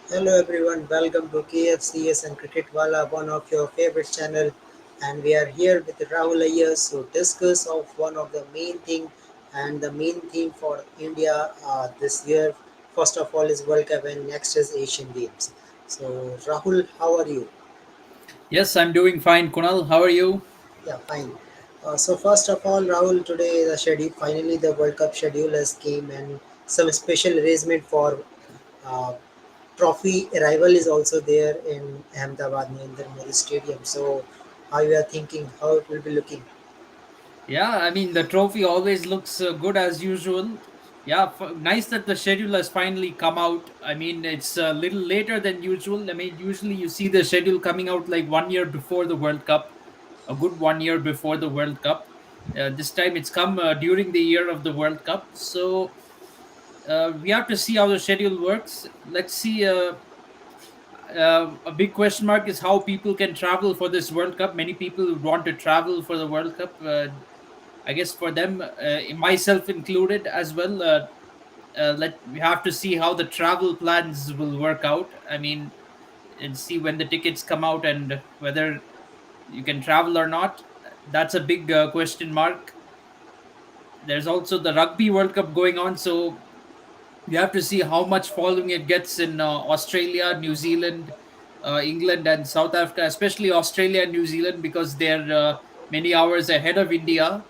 Hello everyone, welcome to KFCS and Cricket Wala, one of your favorite channel, and we are here with Rahul Ayers to discuss of one of the main thing and the main theme for India this year. First of all is World Cup and next is Asian Games. So Rahul, how are you? Yes, I'm doing fine. Kunal, how are you? Yeah, fine. So first of all, Rahul, today the schedule finally the World Cup schedule has came and some special arrangement for uh, trophy arrival is also there in Ahmedabad Narendra Modi Stadium. So, how you are thinking? How it will be looking? Yeah, I mean, the trophy always looks good as usual. Yeah, nice that the schedule has finally come out. I mean, it's a little later than usual. I mean, usually you see the schedule coming out like 1 year before the World Cup, a good 1 year before the World Cup. This time it's come during the year of the World Cup. So we have to see how the schedule works. Let's see. A big question mark is how people can travel for this World Cup. Many people would want to travel for the World Cup. I guess for them, myself included as well. Let We have to see how the travel plans will work out. I mean, and see when the tickets come out and whether you can travel or not. That's a big question mark. There's also the Rugby World Cup going on, so we have to see how much following it gets in Australia, New Zealand, England, and South Africa, especially Australia and New Zealand, because they're many hours ahead of India.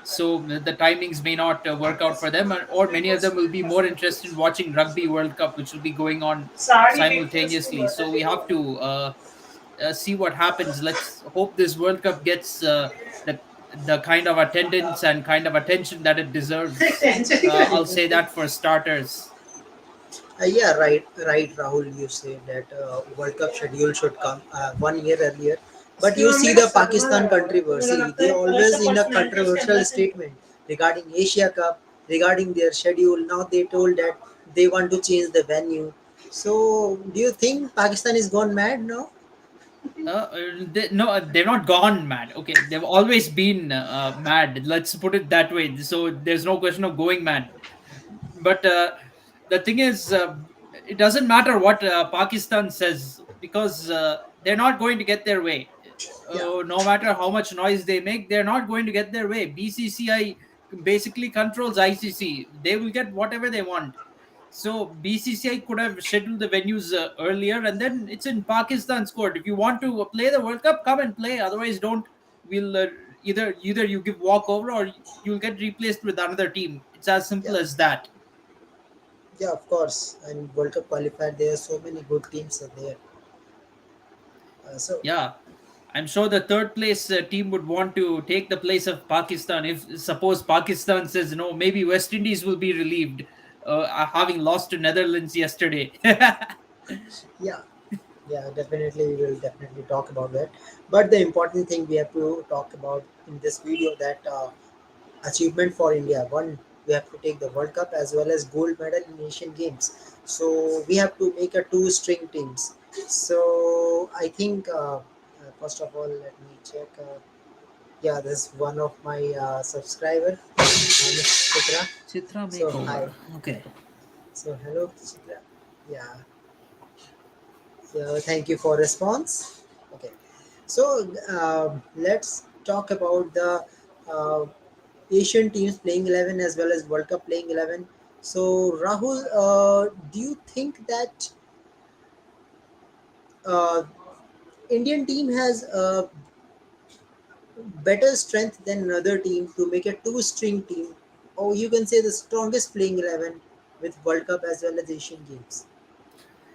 So the timings may not work out for them, or many of them will be more interested in watching Rugby World Cup, which will be going on sari देखते हैं इसको simultaneously. So we बताते have to see what happens. Let's hope this World Cup gets the kind of attendance and kind of attention that it deserves. I'll say that for starters. Yeah, right, Rahul. You said that World Cup schedule should come 1 year earlier, but you see the Pakistan controversy. They always in a controversial statement regarding Asia Cup, regarding their schedule. Now they told that they want to change the venue. So, do you think Pakistan is gone mad now? No, they're not gone mad. Okay, they've always been mad. Let's put it that way. So there's no question of going mad. But the thing is, it doesn't matter what Pakistan says because they're not going to get their way. Yeah, No matter how much noise they make, they're not going to get their way. BCCI basically controls ICC. They will get whatever they want. So BCCI could have scheduled the venues earlier, and then it's in Pakistan's court. If you want to play the World Cup, come and play. Otherwise, don't. We'll either you give walkover or you'll get replaced with another team. It's as yeah. simple as that. Yeah, of course. And World Cup qualified, there are so many good teams are there. So Yeah, I'm sure the third place team would want to take the place of Pakistan. If suppose Pakistan says no, maybe West Indies will be relieved, having lost to Netherlands yesterday. yeah, yeah, definitely we will definitely talk about that. But the important thing we have to talk about in this video that achievement for India. One, we have to take the World Cup as well as gold medal in Asian Games. So we have to make a two-string teams. So I think first of all, let me check. Yeah, this is one of my subscriber, Miss Chitra. Chitra So hi. makeover. Okay. So hello, Chitra. Yeah. So thank you for response. Okay. So let's talk about the uh, Asian teams playing 11 as well as World Cup playing 11. So Rahul, do you think that uh, Indian team has a better strength than another team to make a two-string team, or you can say the strongest playing 11 with World Cup as well as Asian Games?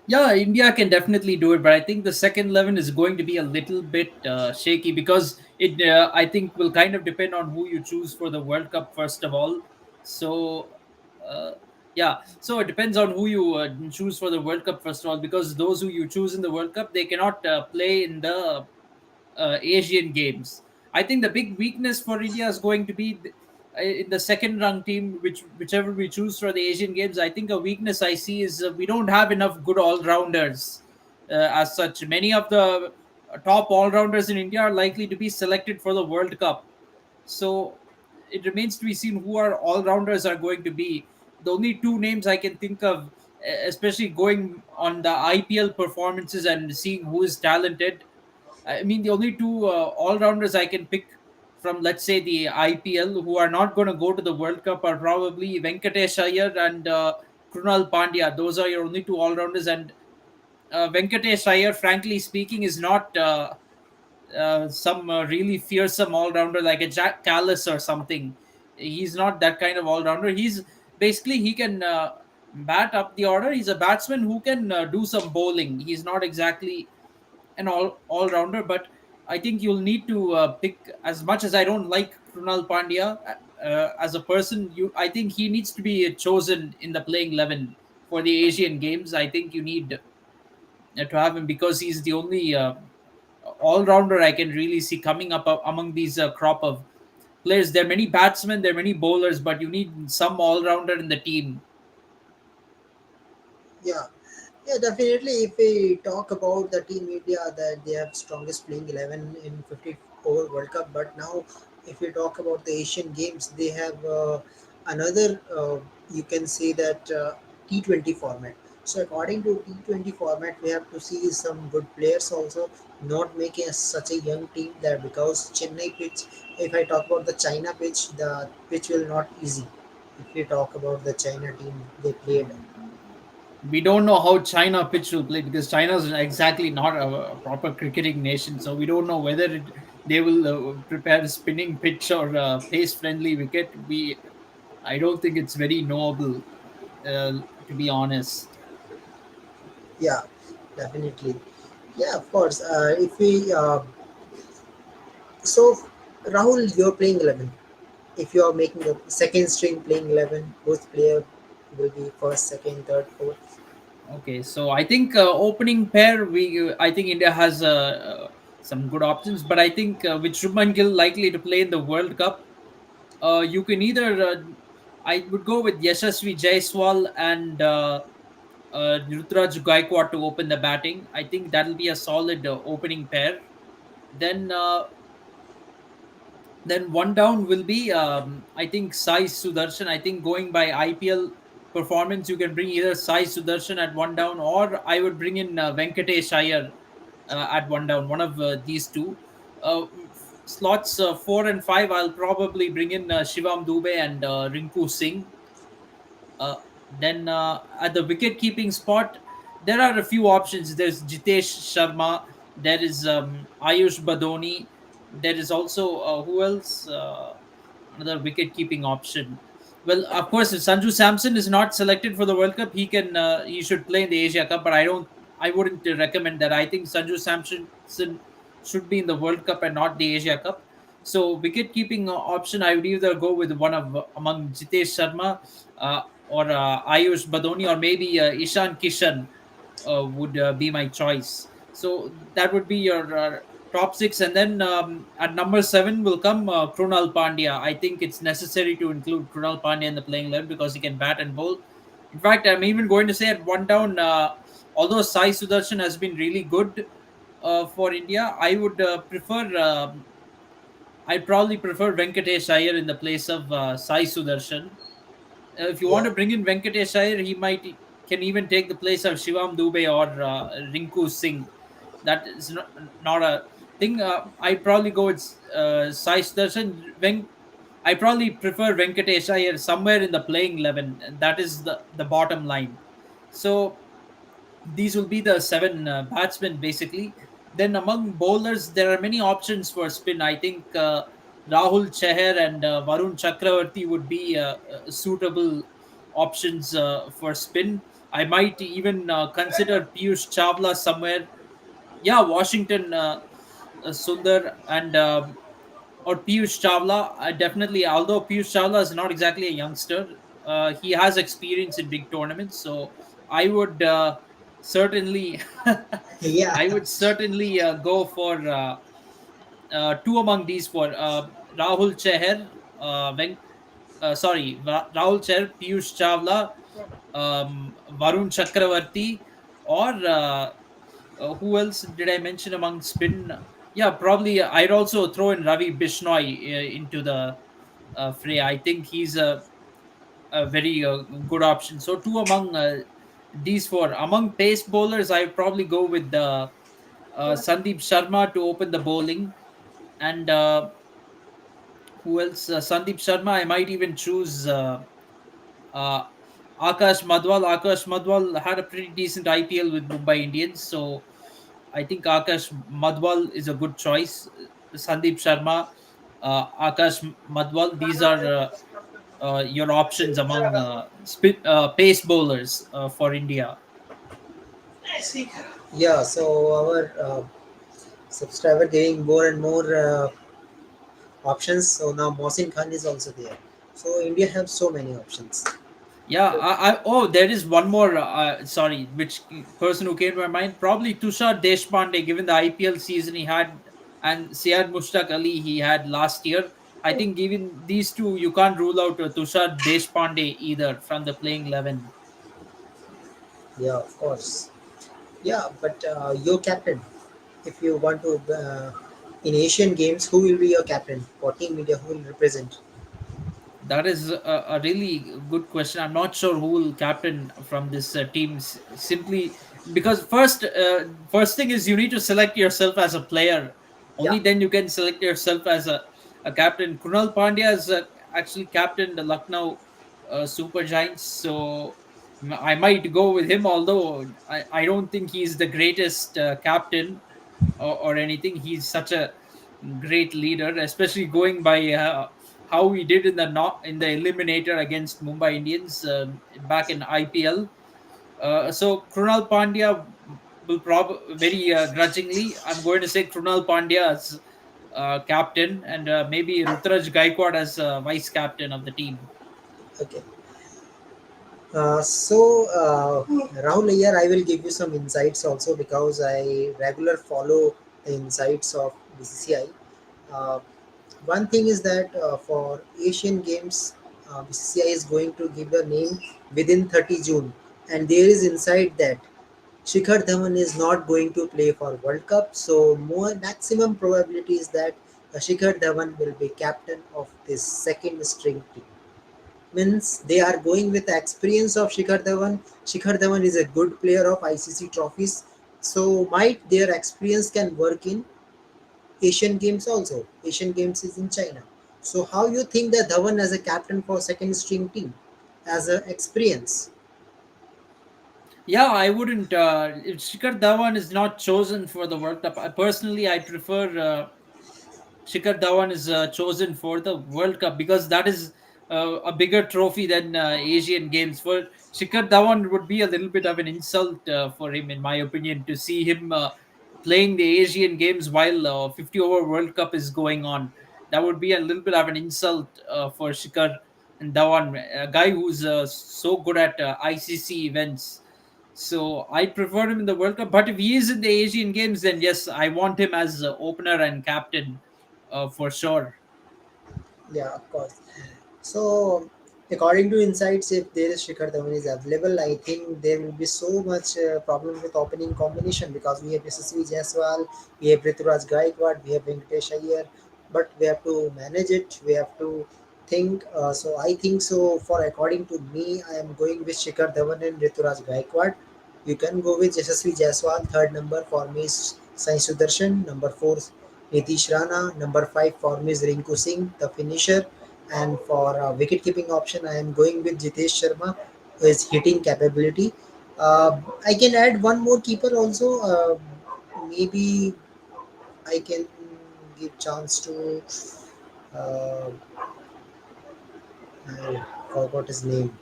Yeah, India can definitely do it, but I think the second 11 is going to be a little bit shaky because it, I think, will kind of depend on who you choose for the World Cup, first of all. So, uh, yeah, so it depends on who you choose for the World Cup, first of all, because those who you choose in the World Cup, they cannot play in the Asian Games. I think the big weakness for India is going to be in the second run team, whichever we choose for the Asian Games. I think a weakness I see is we don't have enough good all rounders as such. Many of the top all rounders in India are likely to be selected for the World Cup. So it remains to be seen who our all rounders are going to be. The only two names I can think of, especially going on the IPL performances and seeing who is talented. I mean, the only two all rounders I can pick from, let's say, the IPL who are not going to go to the World Cup are probably Venkatesh Iyer and Krunal Pandya. Those are your only two all rounders. And Venkatesh Iyer, frankly speaking, is not some really fearsome all rounder like a Jack Callis or something. He's not that kind of all rounder. He's basically, he can bat up the order. He's a batsman who can do some bowling. He's not exactly an all rounder, but I think you'll need to pick. As much as I don't like Krunal Pandya as a person, you I think he needs to be chosen in the playing 11 for the Asian Games. I think you need to have him because he's the only all rounder I can really see coming up among these crop of players. There are many batsmen, there are many bowlers, but you need some all rounder in the team. Yeah, yeah, definitely. If we talk about the team India, that they have strongest playing 11 in 50 over World Cup. But now, if we talk about the Asian Games, they have another. You can say that T20 format. So according to T20 format, we have to see some good players also, not making such a young team there because Chennai pitch. If I talk about the pitch will not easy. If we talk about the China team, they played. We don't know how China pitch will play because China is exactly not a proper cricketing nation. So we don't know whether they will prepare a spinning pitch or pace friendly wicket. I don't think it's very knowable, to be honest. Yeah, definitely. Yeah, of course. If we so Rahul, you're playing 11. If you are making a second string playing 11, whose player will be first, second, third, fourth? Okay, so I think opening pair, I think India has some good options, but I think with Shubman Gill likely to play in the World Cup, you can either I would go with Yashasvi Jaiswal and Rutraj Gaikwad to open the batting. I think that'll be a solid opening pair. Then then one down will be, I think, Sai Sudarshan. I think going by IPL performance, you can bring either Sai Sudarshan at one down, or I would bring in Venkatesh Iyer at one down. One of these two. Slots 4 and 5, I'll probably bring in Shivam Dubey and Rinku Singh. Uh, then at the wicket keeping spot, there are a few options. There's Jitesh Sharma. There is Ayush Badoni. There is also who else? Another wicket keeping option. Well, of course, if Sanju Samson is not selected for the World Cup, he should play in the Asia Cup. But I wouldn't recommend that. I think Sanju Samson should be in the World Cup and not the Asia Cup. So wicket keeping option, I would either go with one of among Jitesh Sharma or Ayush Badoni, or maybe Ishan Kishan would be my choice. So that would be your top six, and then at number seven will come Krunal Pandya. I think it's necessary to include Krunal Pandya in the playing 11 because he can bat and bowl. In fact, I'm even going to say at one down, although Sai Sudarshan has been really good for India, I'd probably prefer Venkatesh Iyer in the place of Sai Sudarshan. If you want Yeah, to bring in Venkatesh Iyer, he might can even take the place of Shivam Dubey or Rinku Singh. That is not a thing. I'd probably go with Sai Sudarshan. I probably prefer Venkatesh Iyer somewhere in the playing 11. And that is the bottom line. So these will be the seven batsmen basically. Then among bowlers, there are many options for spin. I think Rahul Cheher and Varun Chakravarti would be suitable options for spin. I might even consider Piyush Chawla somewhere. Yeah, Washington Sundar and or Piyush Chawla. Definitely, although Piyush Chawla is not exactly a youngster, he has experience in big tournaments. So I would certainly, yeah, I would certainly go for two among these four: Rahul Cheher, Rahul Cheher, Piyush Chawla, Varun Chakravarti, or who else did I mention among spin? Yeah, probably I'd also throw in Ravi Bishnoi into the fray. I think he's a very good option. So two among these four. Among pace bowlers, I would probably go with the Sandeep Sharma to open the bowling, and who else? Sandeep Sharma. I might even choose uh, Akash Madwal. Akash Madwal had a pretty decent IPL with Mumbai Indians, so I think Akash Madwal is a good choice. Sandeep Sharma, Akash Madwal. These are your options among pace bowlers for India. Yeah, so our subscriber giving more and more options. So now Mohsin Khan is also there. So India have so many options. Yeah, oh, there is one more. Sorry, which person who came to my mind? Probably Tushar Deshpande, given the IPL season he had, and Syed Mushtaq Ali he had last year. I think given these two, you can't rule out Tushar Deshpande either from the playing 11. Yeah, of course. Yeah, but your captain, if you want to, in Asian games, who will be your captain for Team India? Who will represent? That is a really good question. I'm not sure who will captain from this team. Simply because first thing is you need to select yourself as a player. Yeah, Only then you can select yourself as a captain. Kunal Pandya is actually captained the Lucknow Super Giants, so I might go with him. Although I don't think he's the greatest captain or anything. He's such a great leader, especially going by how he did in the in the eliminator against Mumbai Indians back in IPL. So Krunal Pandya will very grudgingly. I'm going to say Krunal Pandya as captain, and maybe Rutraj Gaikwad as vice captain of the team. okay. Rahul, here I will give you some insights also because I regular follow the insights of BCCI. Uh, One thing is that for Asian Games, BCCI is going to give the name within 30 June, and there is inside that Shikhar Dhawan is not going to play for World Cup. So more maximum probability is that Shikhar Dhawan will be captain of this second string team. Means they are going with the experience of Shikhar Dhawan. Shikhar Dhawan is a good player of ICC trophies, so might their experience can work in Asian Games also. Asian Games is in China. So how you think that Dhawan as a captain for second string team as a experience? Yeah, I wouldn't. If Shikhar Dhawan is not chosen for the World Cup, personally, I prefer Shikhar Dhawan is chosen for the World Cup because that is a bigger trophy than Asian Games. For Shikhar Dhawan, would be a little bit of an insult for him, in my opinion, to see him playing the Asian Games while 50 over World Cup is going on. That would be a little bit of an insult for Shikhar and Dhawan, a guy who's so good at ICC events. So I prefer him in the World Cup. But if he is in the Asian Games, then yes, I want him as opener and captain for sure. Yeah, of course. So, according to insights, if there is Shikhar Dhawan is available, I think there will be so much problem with opening combination because we have SSV Jaiswal, we have Rituraj Gaikwad, we have Venkatesh Iyer, but we have to manage it. We have to think. So I think so. For according to me, I am going with Shikhar Dhawan and Rituraj Gaikwad. You can go with SSV Jaiswal. Third number for me is Sai Sudarshan. Number four, Nitish Rana. Number five for me is Rinku Singh, the finisher. And for wicket keeping option, I am going with Jitesh Sharma, who is hitting capability. I can add one more keeper also. Maybe I can give chance to. Uh, I forgot his name.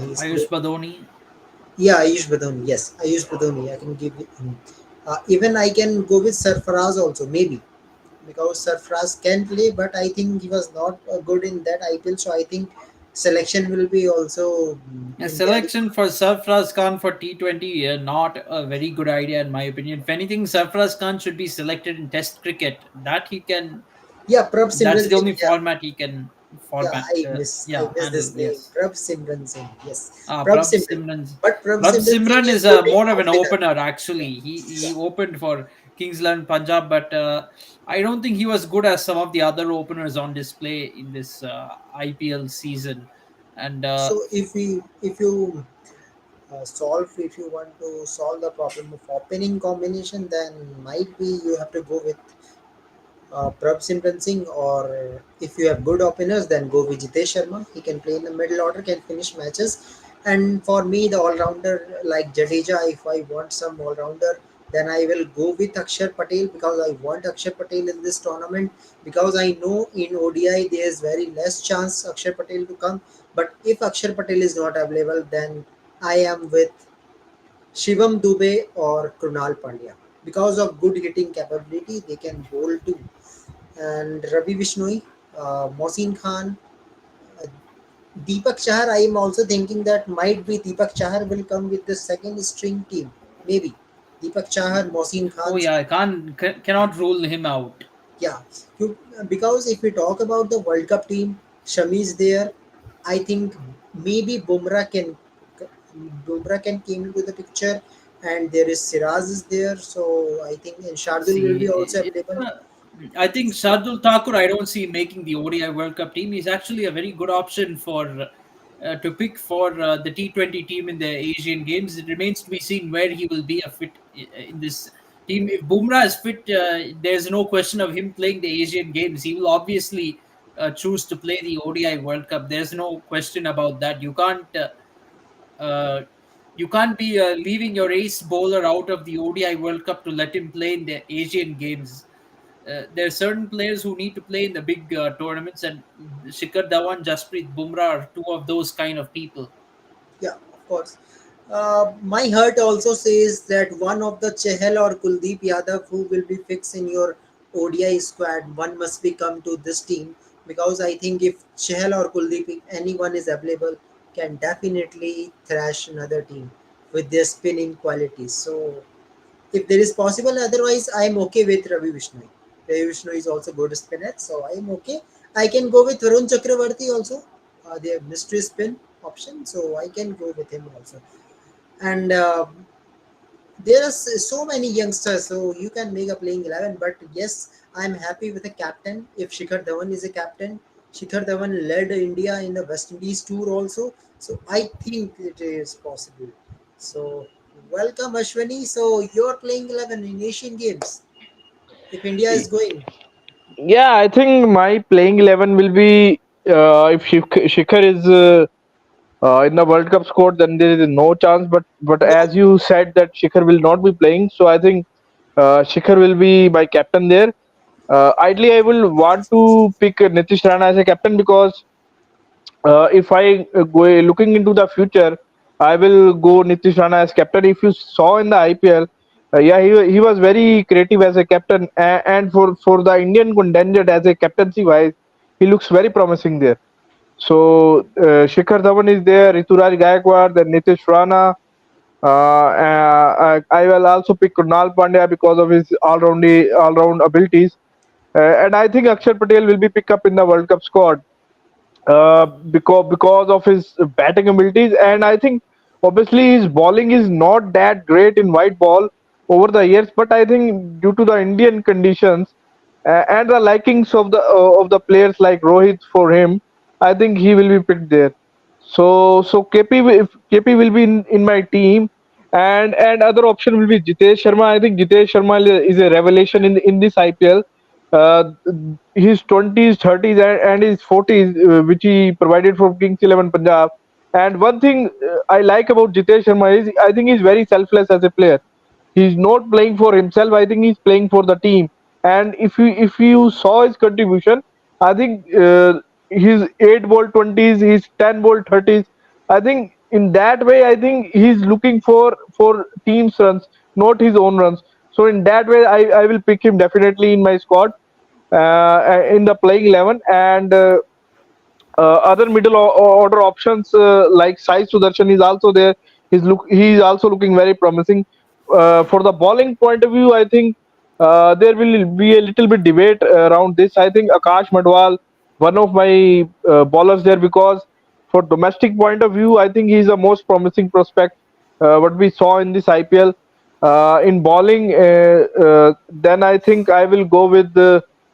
He's Ayush playing. Badoni. Yeah, Ayush Badoni. Yes, Ayush Badoni. I can give him. Even I can go with Sarfaraz also, maybe. Because Sarfraz can play, but I think he was not good in that IPL. So I think selection will be also A India. selection for Sarfraz Khan for T20, not a very good idea in my opinion. If anything, Sarfraz Khan should be selected in Test cricket. That he can. Yeah, Prab That's Simran the Singh. only Yeah, format he can yeah. format. I Yeah, miss handle. this name. Yes. Prab Simran Singh. Yes, Prab Prabh Simran. Simran. But Prab Prabh Simran Singh Simran is is good in more of an off opener Yeah, actually. He yeah. opened for Kingsland Punjab, but I don't think he was good as some of the other openers on display in this IPL season. And So if you want to solve the problem of opening combination, then might be you have to go with Prab Simran Singh, or if you have good openers, then go with Jitesh Sharma. He can play in the middle order, can finish matches. And for me, the all rounder like Jadeja, if I want some all rounder, then I will go with Akshar Patel, because I want Akshar Patel in this tournament, because I know in ODI there is very less chance Akshar Patel to come. But if Akshar Patel is not available, then I am with Shivam Dubey or Krunal Pandya. Because of good hitting capability, they can bowl too. And Ravi Vishnoi, Mohsin Khan, uh, Deepak Chahar. I am also thinking that might be Deepak Chahar will come with the second string team. Maybe Deepak Chahar, Mohsin oh Khan's. yeah, I cannot rule him out. Yeah, because if we talk about the World Cup team, Shami is there. I think maybe Bumrah can came into the picture, and there is Siraz is there. So I think and Shardul will be also See, available. uh, I think Shardul Thakur, I don't see making the ODI World Cup team. He's actually a very good option for to pick for the T20 team in the Asian Games. It remains to be seen where he will be a fit in this team. If Bumrah is fit, there's no question of him playing the Asian Games. He will obviously choose to play the ODI World Cup. There's no question about that. Uh, you can't be leaving your ace bowler out of the ODI World Cup to let him play in the Asian Games. There are certain players who need to play in the big tournaments, and Shikhar Dhawan, Jasprit Bumrah are two of those kind of people. Yeah, of course. My heart also says that one of the Chehel or Kuldeep Yadav who will be fixed in your ODI squad, one must be come to this team, because I think if Chehel or Kuldeep, if anyone is available, can definitely thrash another team with their spinning qualities. So if there is possible, otherwise I am okay with Ravi Vishnoi. Ravi Vishnoi is also good spinner, so I am okay. I can go with Varun Chakravarti also, the mystery spin option, so I can go with him also. And there are so many youngsters, so you can make a playing 11. But yes, I'm happy with a captain. If Shikhar Dhawan is a captain, Shikhar Dhawan led India in the West Indies tour also, so I think it is possible. So welcome Ashwini. So you're playing 11 in Asian Games if India is going. Yeah, I think my playing 11 will be if Shikhar is in the World Cup squad, then there is no chance. But No. as you said that Shikhar will not be playing, so I think Shikhar will be my captain there. Ideally, I will want to pick Nitish Rana as a captain because if I go looking into the future, I will go Nitish Rana as captain. If you saw in the IPL, yeah, he was very creative as a captain, and for the Indian contingent as a captaincy wise, he looks very promising there. So Shikhar Dhawan is there, Rituraj Gaikwad, then Nitish Rana. I will also pick Krunal Pandya because of his all round abilities, and I think Akshar Patel will be picked up in the World Cup squad because of his batting abilities, and I think obviously his bowling is not that great in white ball over the years, but I think due to the Indian conditions and the likings of the players like Rohit for him, I think he will be picked there. So if KP will be in my team, and other option will be Jitesh Sharma. I think Jitesh Sharma is a revelation in this IPL. Uh, his 20s, 30s, and his 40s, which he provided for Kings 11 Punjab. And one thing I like about Jitesh Sharma is I think he's very selfless as a player. He's not playing for himself. I think he's playing for the team. And if you saw his contribution, I think his 8 ball 20s, his 10 ball 30s. I think in that way, I think he's looking for team's runs, not his own runs. So in that way, I will pick him definitely in my squad in the playing 11, and other middle order options like Sai Sudarshan is also there. He is also looking very promising. For the bowling point of view, I think there will be a little bit debate around this. I think Akash Madwal, one of my bowlers there, because for domestic point of view, I think he is the most promising prospect what we saw in this IPL. In bowling, then I think I will go with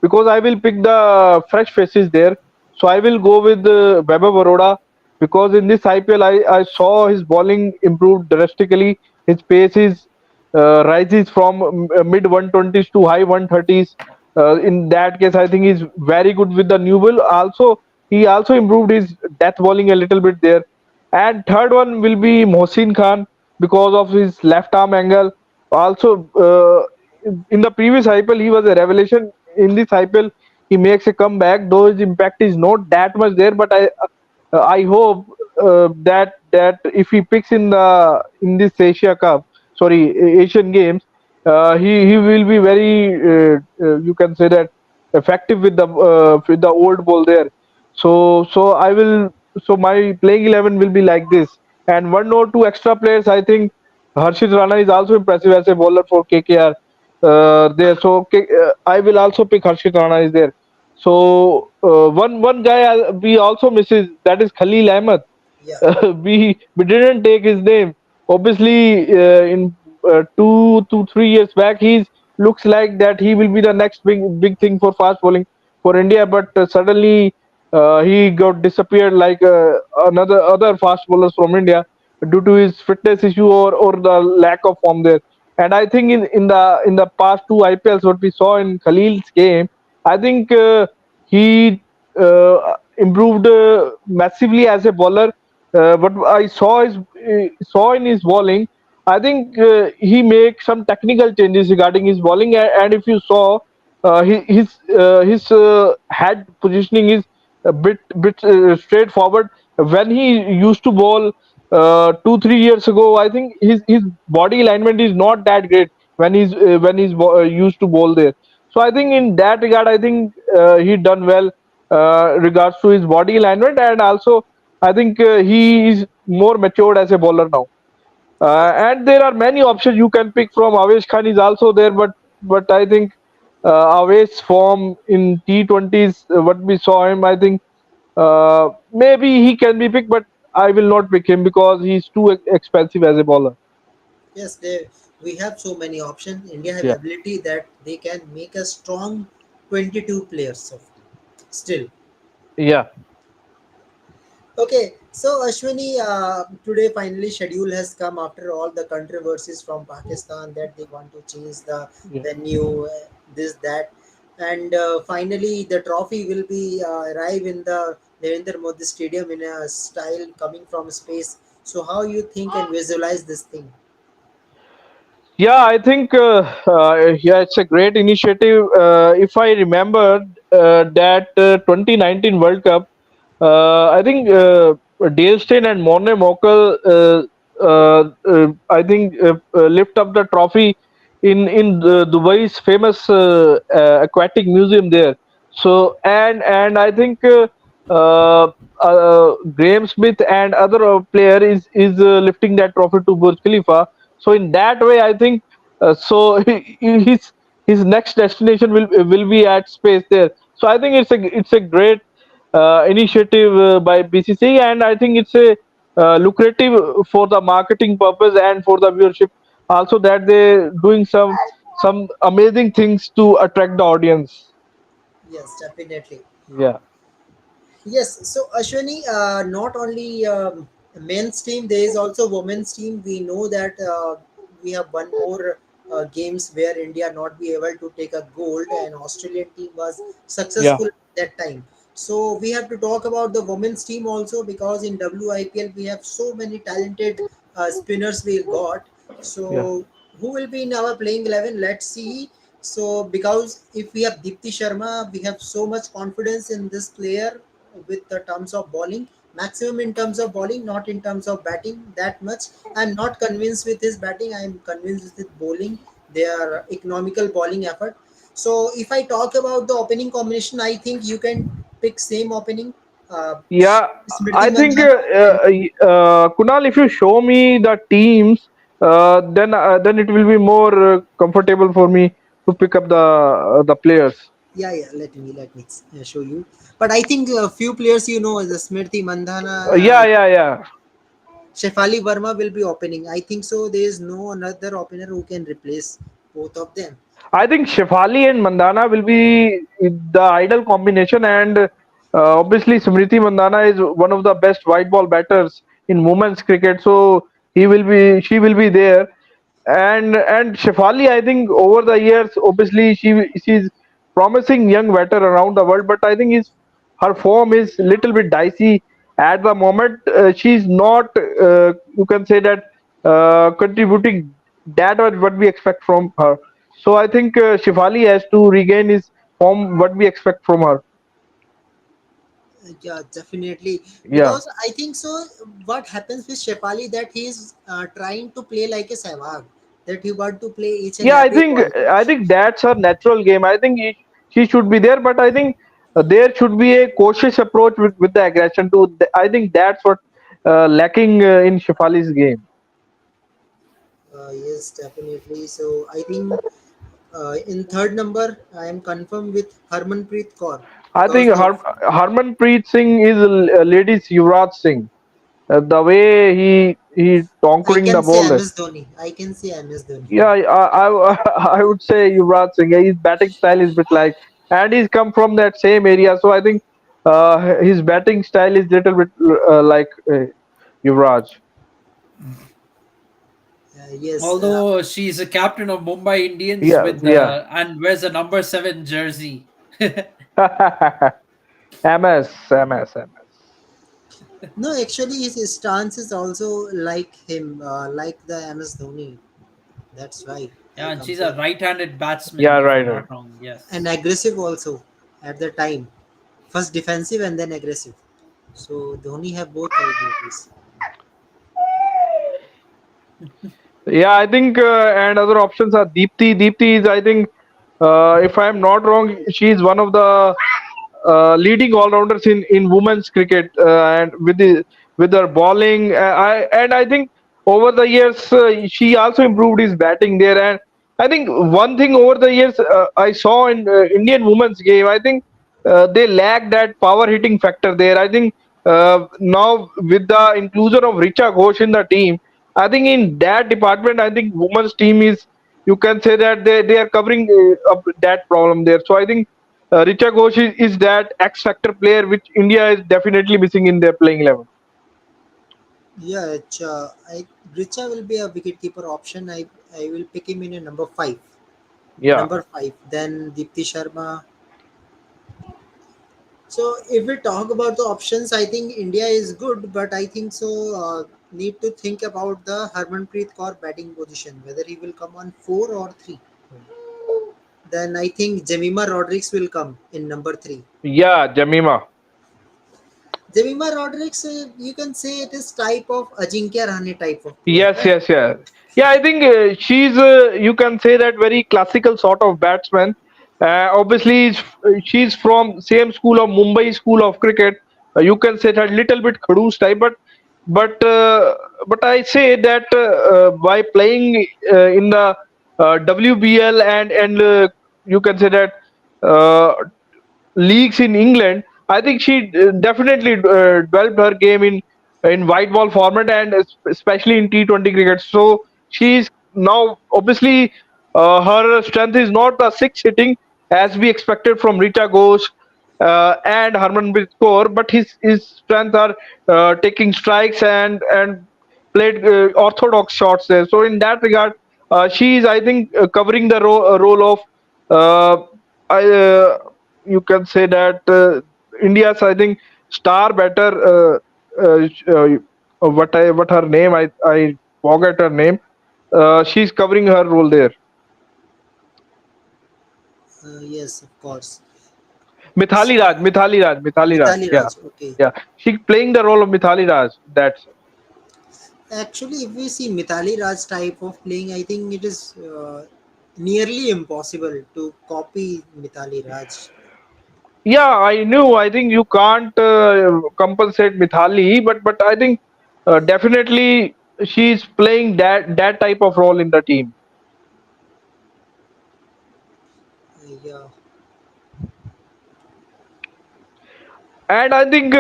because I will pick the fresh faces there. So I will go with Vaibhav Baroda. because in this IPL I saw his bowling improved drastically. His pace is rises from mid 120s to high 130s. In that case, I think he's very good with the new ball. Also, he also improved his death bowling a little bit there. And third one will be Mohsin Khan because of his left arm angle. Also, in the previous IPL, he was a revelation. In this IPL, he makes a comeback. Though his impact is not that much there, but I hope that if he picks in this Asia Cup, sorry, Asian Games, he will be very you can say that effective with the old ball there. So I will so my playing 11 will be like this, and one or two extra players. I think Harshit Rana is also impressive as a bowler for KKR. There, so I will also pick Harshit Rana is there. So one guy we also misses, that is Khalil Ahmed. Yeah. We didn't take his name. Obviously, in 2 to 3 years back, he's looks like that he will be the next big thing for fast bowling for India. But suddenly he got disappeared like another other fast bowlers from India due to his fitness issue or the lack of form there. And I think in the past two IPLs, what we saw in Khalil's game, I think he improved massively as a bowler. But I saw in his bowling, I think he makes some technical changes regarding his bowling. And if you saw, his head positioning is a bit straightforward. When he used to bowl 2 3 years ago, I think his body alignment is not that great when he's used to bowl there. So I think in that regard, I think he done well regards to his body alignment, and also I think he is more matured as a bowler now. And there are many options you can pick from. Avesh Khan is also there, but I think Avesh's form in T20s, what we saw him, I think maybe he can be picked, but I will not pick him because he's too expensive as a bowler. Yes, we have so many options. India have Yeah, ability that they can make a strong 22 players of team. Still. yeah, Okay, so Ashwini, today finally schedule has come after all the controversies from Pakistan that they want to change the yeah. venue, this that, and finally the trophy will be arrive in the Narendra Modi Stadium in a style coming from space. So how you think and visualize this thing? Yeah, I think yeah, it's a great initiative. If I remember that 2019 World Cup, I think Dale Steyn and Morne Mokel, I think lift up the trophy in Dubai's famous aquatic museum there. So and I think Graham Smith and other player is lifting that trophy to Burj Khalifa. So in that way, I think his next destination will be at space there. So I think it's a great initiative by BCCI, and I think it's a lucrative for the marketing purpose and for the viewership. Also, that they doing some amazing things to attract the audience. Yes, definitely. Yeah, Yes, so Ashwini, not only men's team, there is also women's team. We know that we have one more games where India not be able to take a gold, and Australian team was yeah, successful that time. So we have to talk about the women's team also because in WIPL we have so many talented spinners we got. yeah, So who will be in our playing 11? Let's see. So because if we have Deepti Sharma, we have so much confidence in this player with the terms of bowling, maximum in terms of bowling, not in terms of batting that much. I'm not convinced with his batting, I'm convinced with his bowling, their economical bowling effort. So if I talk about the opening combination, I think you can pick same opening, uh, yeah. Smriti I think Mandhana and Kunal, if you show me the teams, then it will be more comfortable for me to pick up the players. yeah, let me show you. But I think a few players, the Smriti Mandhana, Yeah, yeah, yeah. Shefali Verma will be opening. I think so. There is no another opener who can replace both of them. I think Shefali and Mandana will be the ideal combination, and Obviously, Smriti Mandana is one of the best white ball batters in women's cricket, so she will be there. And Shefali, I think over the years, obviously she's promising young batter around the world, but I think her form is little bit dicey at the moment. She's not, you can say that, contributing that what we expect from her. So I think Shefali has to regain his form, what we expect from her. Yeah, definitely. Yeah. Because I think so. What happens with Shefali that he's trying to play like a Sehwag, that he want to play each and Yeah, every ball. I think that's her natural game. I think she should be there, but I think there should be a cautious approach with the aggression too. I think that's what lacking in Shefali's game. Yes, definitely. So I think in third number I am confirmed with Harmanpreet Kaur I because think of Harmanpreet Singh is a ladies Yuvraj Singh. The way he I conquering the can say ball. MS Dhoni. I can say MS Dhoni. Yeah, I would say Yuvraj Singh. His batting style is bit like, and he's come from that same area, so I think his batting style is little bit like Yuvraj. Yes, Although she's a captain of Mumbai Indians Yeah, with yeah. and wears a number 7 jersey. MS. no, actually his stance is also like him, like the MS Dhoni. That's why I Yeah, and she's a compare. right-handed Yeah, batsman, if right, I'm right. not wrong. And Yes. aggressive also at the time. First defensive and then aggressive. So Dhoni have both abilities. Yeah, I think and other options are Deepti. Deepti is, I think, if I am not wrong, she is one of the leading all rounders in women's cricket, and with her bowling. I think over the years she also improved his batting there. And I think one thing over the years I saw in Indian women's game, I think they lack that power hitting factor there. I think now with the inclusion of Richa Ghosh in the team, I think in that department, I think women's team is, you can say that they are covering up that problem there. So I think Richa Ghosh is that X factor player which India is definitely missing in their playing 11. Yeah, Richa will be a wicketkeeper option. I will pick him in a number five. Yeah, Number five. Then Deepti Sharma. So if we talk about the options, I think India is good, but I think so. Need to think about the Harmanpreet Kaur batting position, whether he will come on four or three. Then I think Jemima Rodriguez will come in number three. yeah, Jamima. Jemima Rodriguez, you can say it is type of Ajinkya Rahane type of player, Yes, right? yes, yeah. Yeah, I think she's, you can say that, very classical sort of batsman. Obviously, she's from same school of Mumbai school of cricket. You can say that little bit Khadoos type, but uh, but I say that by playing in the WBL and you can say that uh, leagues in England, I think she definitely developed her game in white ball format and especially in T20 cricket. So she's now obviously her strength is not the six hitting as we expected from Rita Ghosh and Harmanpreet Kaur, but his strength are taking strikes and played orthodox shots there. So in that regard, she is, I think, covering the role of uh, I, you can say that India's, I think, star batter. What her name? I forget her name. She's covering her role there. Yes, of course. Mithali So Raj, Mithali Raj, Mithali Raj. Mithali Yeah, Raj, okay. yeah. She's playing the role of Mithali Raj. That's Actually, if we see Mithali Raj type of playing, I think it is nearly impossible to copy Mithali Raj. yeah. I knew. I think you can't compensate Mithali, but I think definitely she's playing that type of role in the team. Yeah, And I think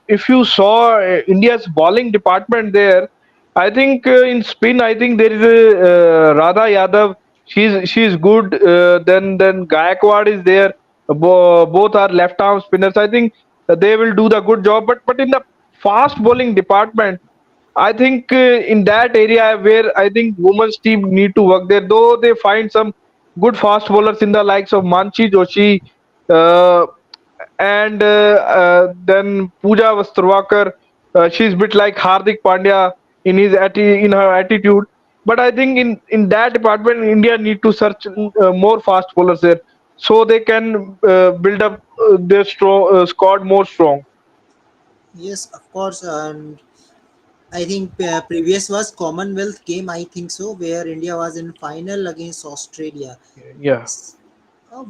if you saw India's bowling department there, I think in spin, I think there is a Radha Yadav. She's good. Then Gaikwad is there. both are left arm spinners. I think they will do the good job. But in the fast bowling department, I think in that area where I think women's team need to work there, though they find some good fast bowlers in the likes of Manchi Joshi, uh, and then Pooja Vastrwakar. She's a bit like Hardik Pandya in her attitude. But I think in that department, India need to search more fast bowlers there, so they can build up their strong squad more strong. Yes, of course. And I think previous was Commonwealth game. I think so, where India was in final against Australia. Yeah,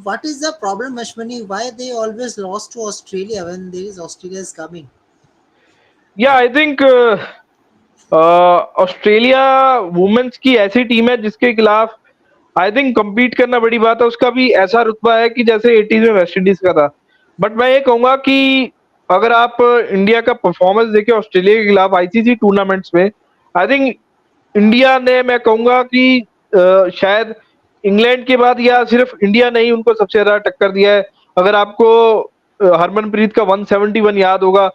What is the problem, Ashwani? Why they always lost to Australia when there is Australia is coming? yeah. I think Australia women's की ऐसी team है जिसके खिलाफ I think compete करना बड़ी बात है। उसका भी ऐसा रुतबा है कि जैसे 80s में वेस्ट इंडीज का था। बट मैं ये कहूंगा कि अगर आप इंडिया का परफॉर्मेंस देखें ऑस्ट्रेलिया के खिलाफ आईसीसी टूर्नामेंट्स में, आई थिंक इंडिया ने, मैं कहूंगा कि शायद इंग्लैंड के बाद या सिर्फ इंडिया ने ही उनको सबसे ज्यादा टक्कर दिया है। अगर आपको हरमनप्रीत का 171 याद होगा,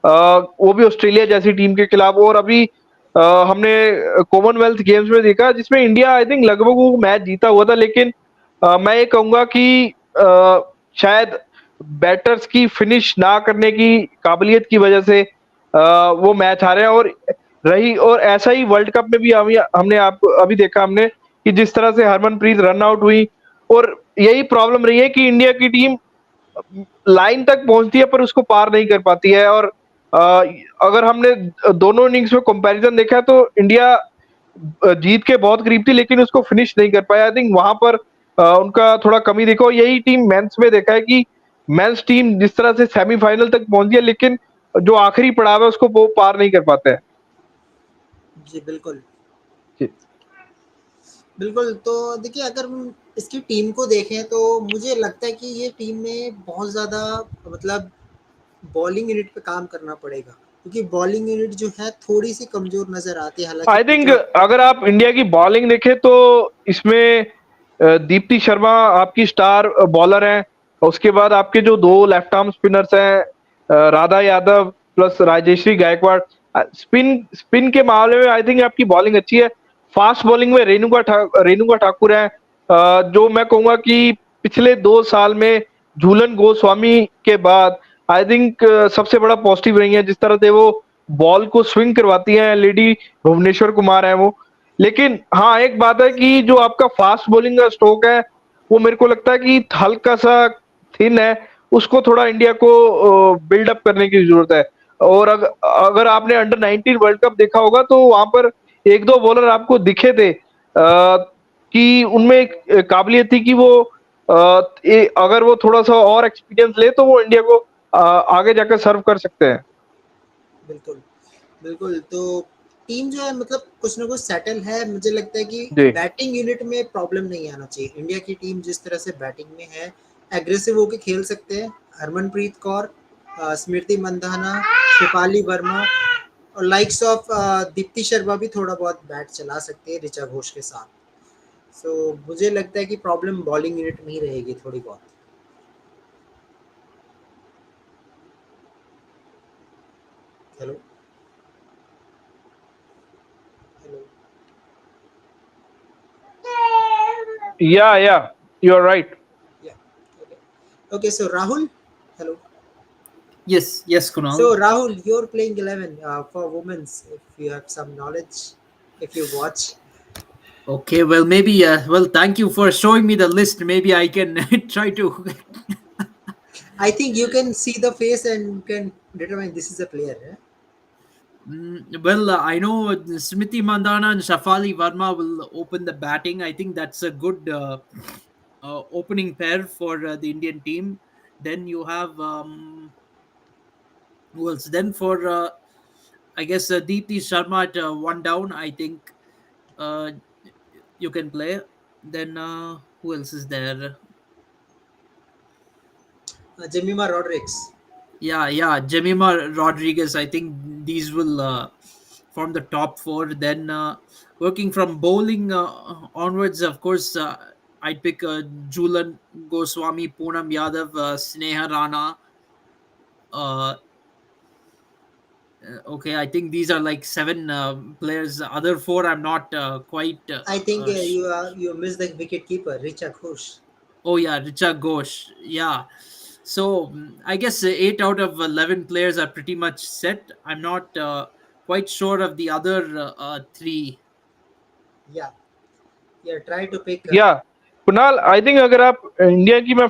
वो भी ऑस्ट्रेलिया जैसी टीम के खिलाफ। और अभी हमने कॉमनवेल्थ गेम्स में देखा जिसमें इंडिया आई थिंक लगभग वो मैच जीता हुआ था, लेकिन मैं ये कहूंगा कि शायद बैटर्स की फिनिश ना करने की काबिलियत की वजह से वो मैच हारे हैं। और ऐसा ही वर्ल्ड कप में भी हमने आप अभी देखा हमने कि जिस तरह से हरमनप्रीत रन आउट हुई, और यही प्रॉब्लम रही है कि इंडिया की टीम लाइन तक पहुंचती है पर उसको पार नहीं कर पाती है। और अ, अगर हमने दोनों इनिंग्स में कंपैरिजन देखा है तो इंडिया जीत के बहुत करीब थी लेकिन उसको फिनिश नहीं कर पाया। आई थिंक वहां पर उनका थोड़ा कमी देखो। यही टीम मेंस में देखा है कि मेंस टीम जिस तरह से सेमीफाइनल तक पहुंची है लेकिन जो आखिरी पड़ाव है उसको वो पार नहीं कर पाते हैं। जी बिल्कुल। जी। बिल्कुल, तो देखिए अगर हम इसकी टीम को देखें तो मुझे लगता है कि ये टीम में बहुत ज़्यादा मतलब बॉलिंग यूनिट पे काम करना पड़ेगा, क्योंकि बॉलिंग यूनिट जो है थोड़ी-सी कमज़ोर नज़र आती है, हालाँकि आई थिंक जो अगर आप इंडिया की बॉलिंग देखें तो इसमें दीप्ति शर्मा आपकी स्टार बॉलर हैं। उसके बाद आपके जो दो लेफ्ट आर्म स्पिनर्स हैं, Radha Yadav plus Rajeshri Gaikwad. Spin spin के मामले में आई थिंक आपकी बॉलिंग अच्छी है। फास्ट बॉलिंग में रेणुका ठाकुर हैं, जो मैं कहूंगा कि पिछले 2 साल में झूलन गोस्वामी के बाद आई थिंक सबसे बड़ा पॉजिटिव रही है। जिस तरह से वो बॉल को स्विंग करवाती हैं, लेडी भुवनेश्वर कुमार है वो। लेकिन हाँ, एक बात है कि जो आपका फास्ट बॉलिंग का स्ट्रोक है वो मेरे को लगता है कि हल्का सा थिन है। उसको थोड़ा इंडिया को बिल्डअप करने की जरूरत है। और अगर आपने अंडर 19 वर्ल्ड कप देखा होगा तो वहां पर एक दो बॉलर आपको दिखे थे कि उनमें एक काबिलियत थी कि वो अगर वो थोड़ा सा और एक्सपीरियंस ले तो वो इंडिया को आगे जाकर सर्व कर सकते हैं। बिल्कुल, बिल्कुल, तो टीम जो है मतलब कुछ ना कुछ सेटल है। मुझे लगता है कि जी। बैटिंग यूनिट में प्रॉब्लम नहीं आना चाहिए। इंडिया की टीम जिस तरह से बैटिंग में है, एग्रेसिव होके खेल सकते हैं। हरमनप्रीत कौर, स्मृति मंधाना, शेफाली वर्मा और लाइक्स ऑफ दीप्ति शर्मा भी थोड़ा बहुत बैट चला सकते हैं ऋचा घोष के साथ। सो मुझे लगता है कि प्रॉब्लम बॉलिंग यूनिट में ही रहेगी थोड़ी बहुत। Hello, hello, yeah you are right. Yeah, okay, okay, so Rahul, hello. Yes, yes, Kunal. So Rahul, you're playing 11 for women's. If you have some knowledge, if you watch, Okay, well, maybe, well, thank you for showing me the list. Maybe I can try to. I think you can see the face and you can determine this is a player. Eh? Well, I know Smriti Mandana and Shafali Varma will open the batting. I think that's a good opening pair for the Indian team. Then you have who else? Then for I guess Deepthi Sharma at one down. I think uh, you can play. Then who else is there? Jemima Rodriguez. Yeah, Jemima Rodriguez. I think these will form the top four. Then working from bowling onwards, of course. I'd pick Julan Goswami, Poonam Yadav, Sneha Rana. Uh, okay, I think these are like seven players. The other four, I'm not quite. I think you missed the wicket keeper, Richa Ghosh. Oh yeah, Richa Ghosh. Yeah. So I guess 8 out of 11 players are pretty much set. I'm not quite sure of the other three. Yeah, yeah. Try to pick. या Kunal I think अगर आप India की मैं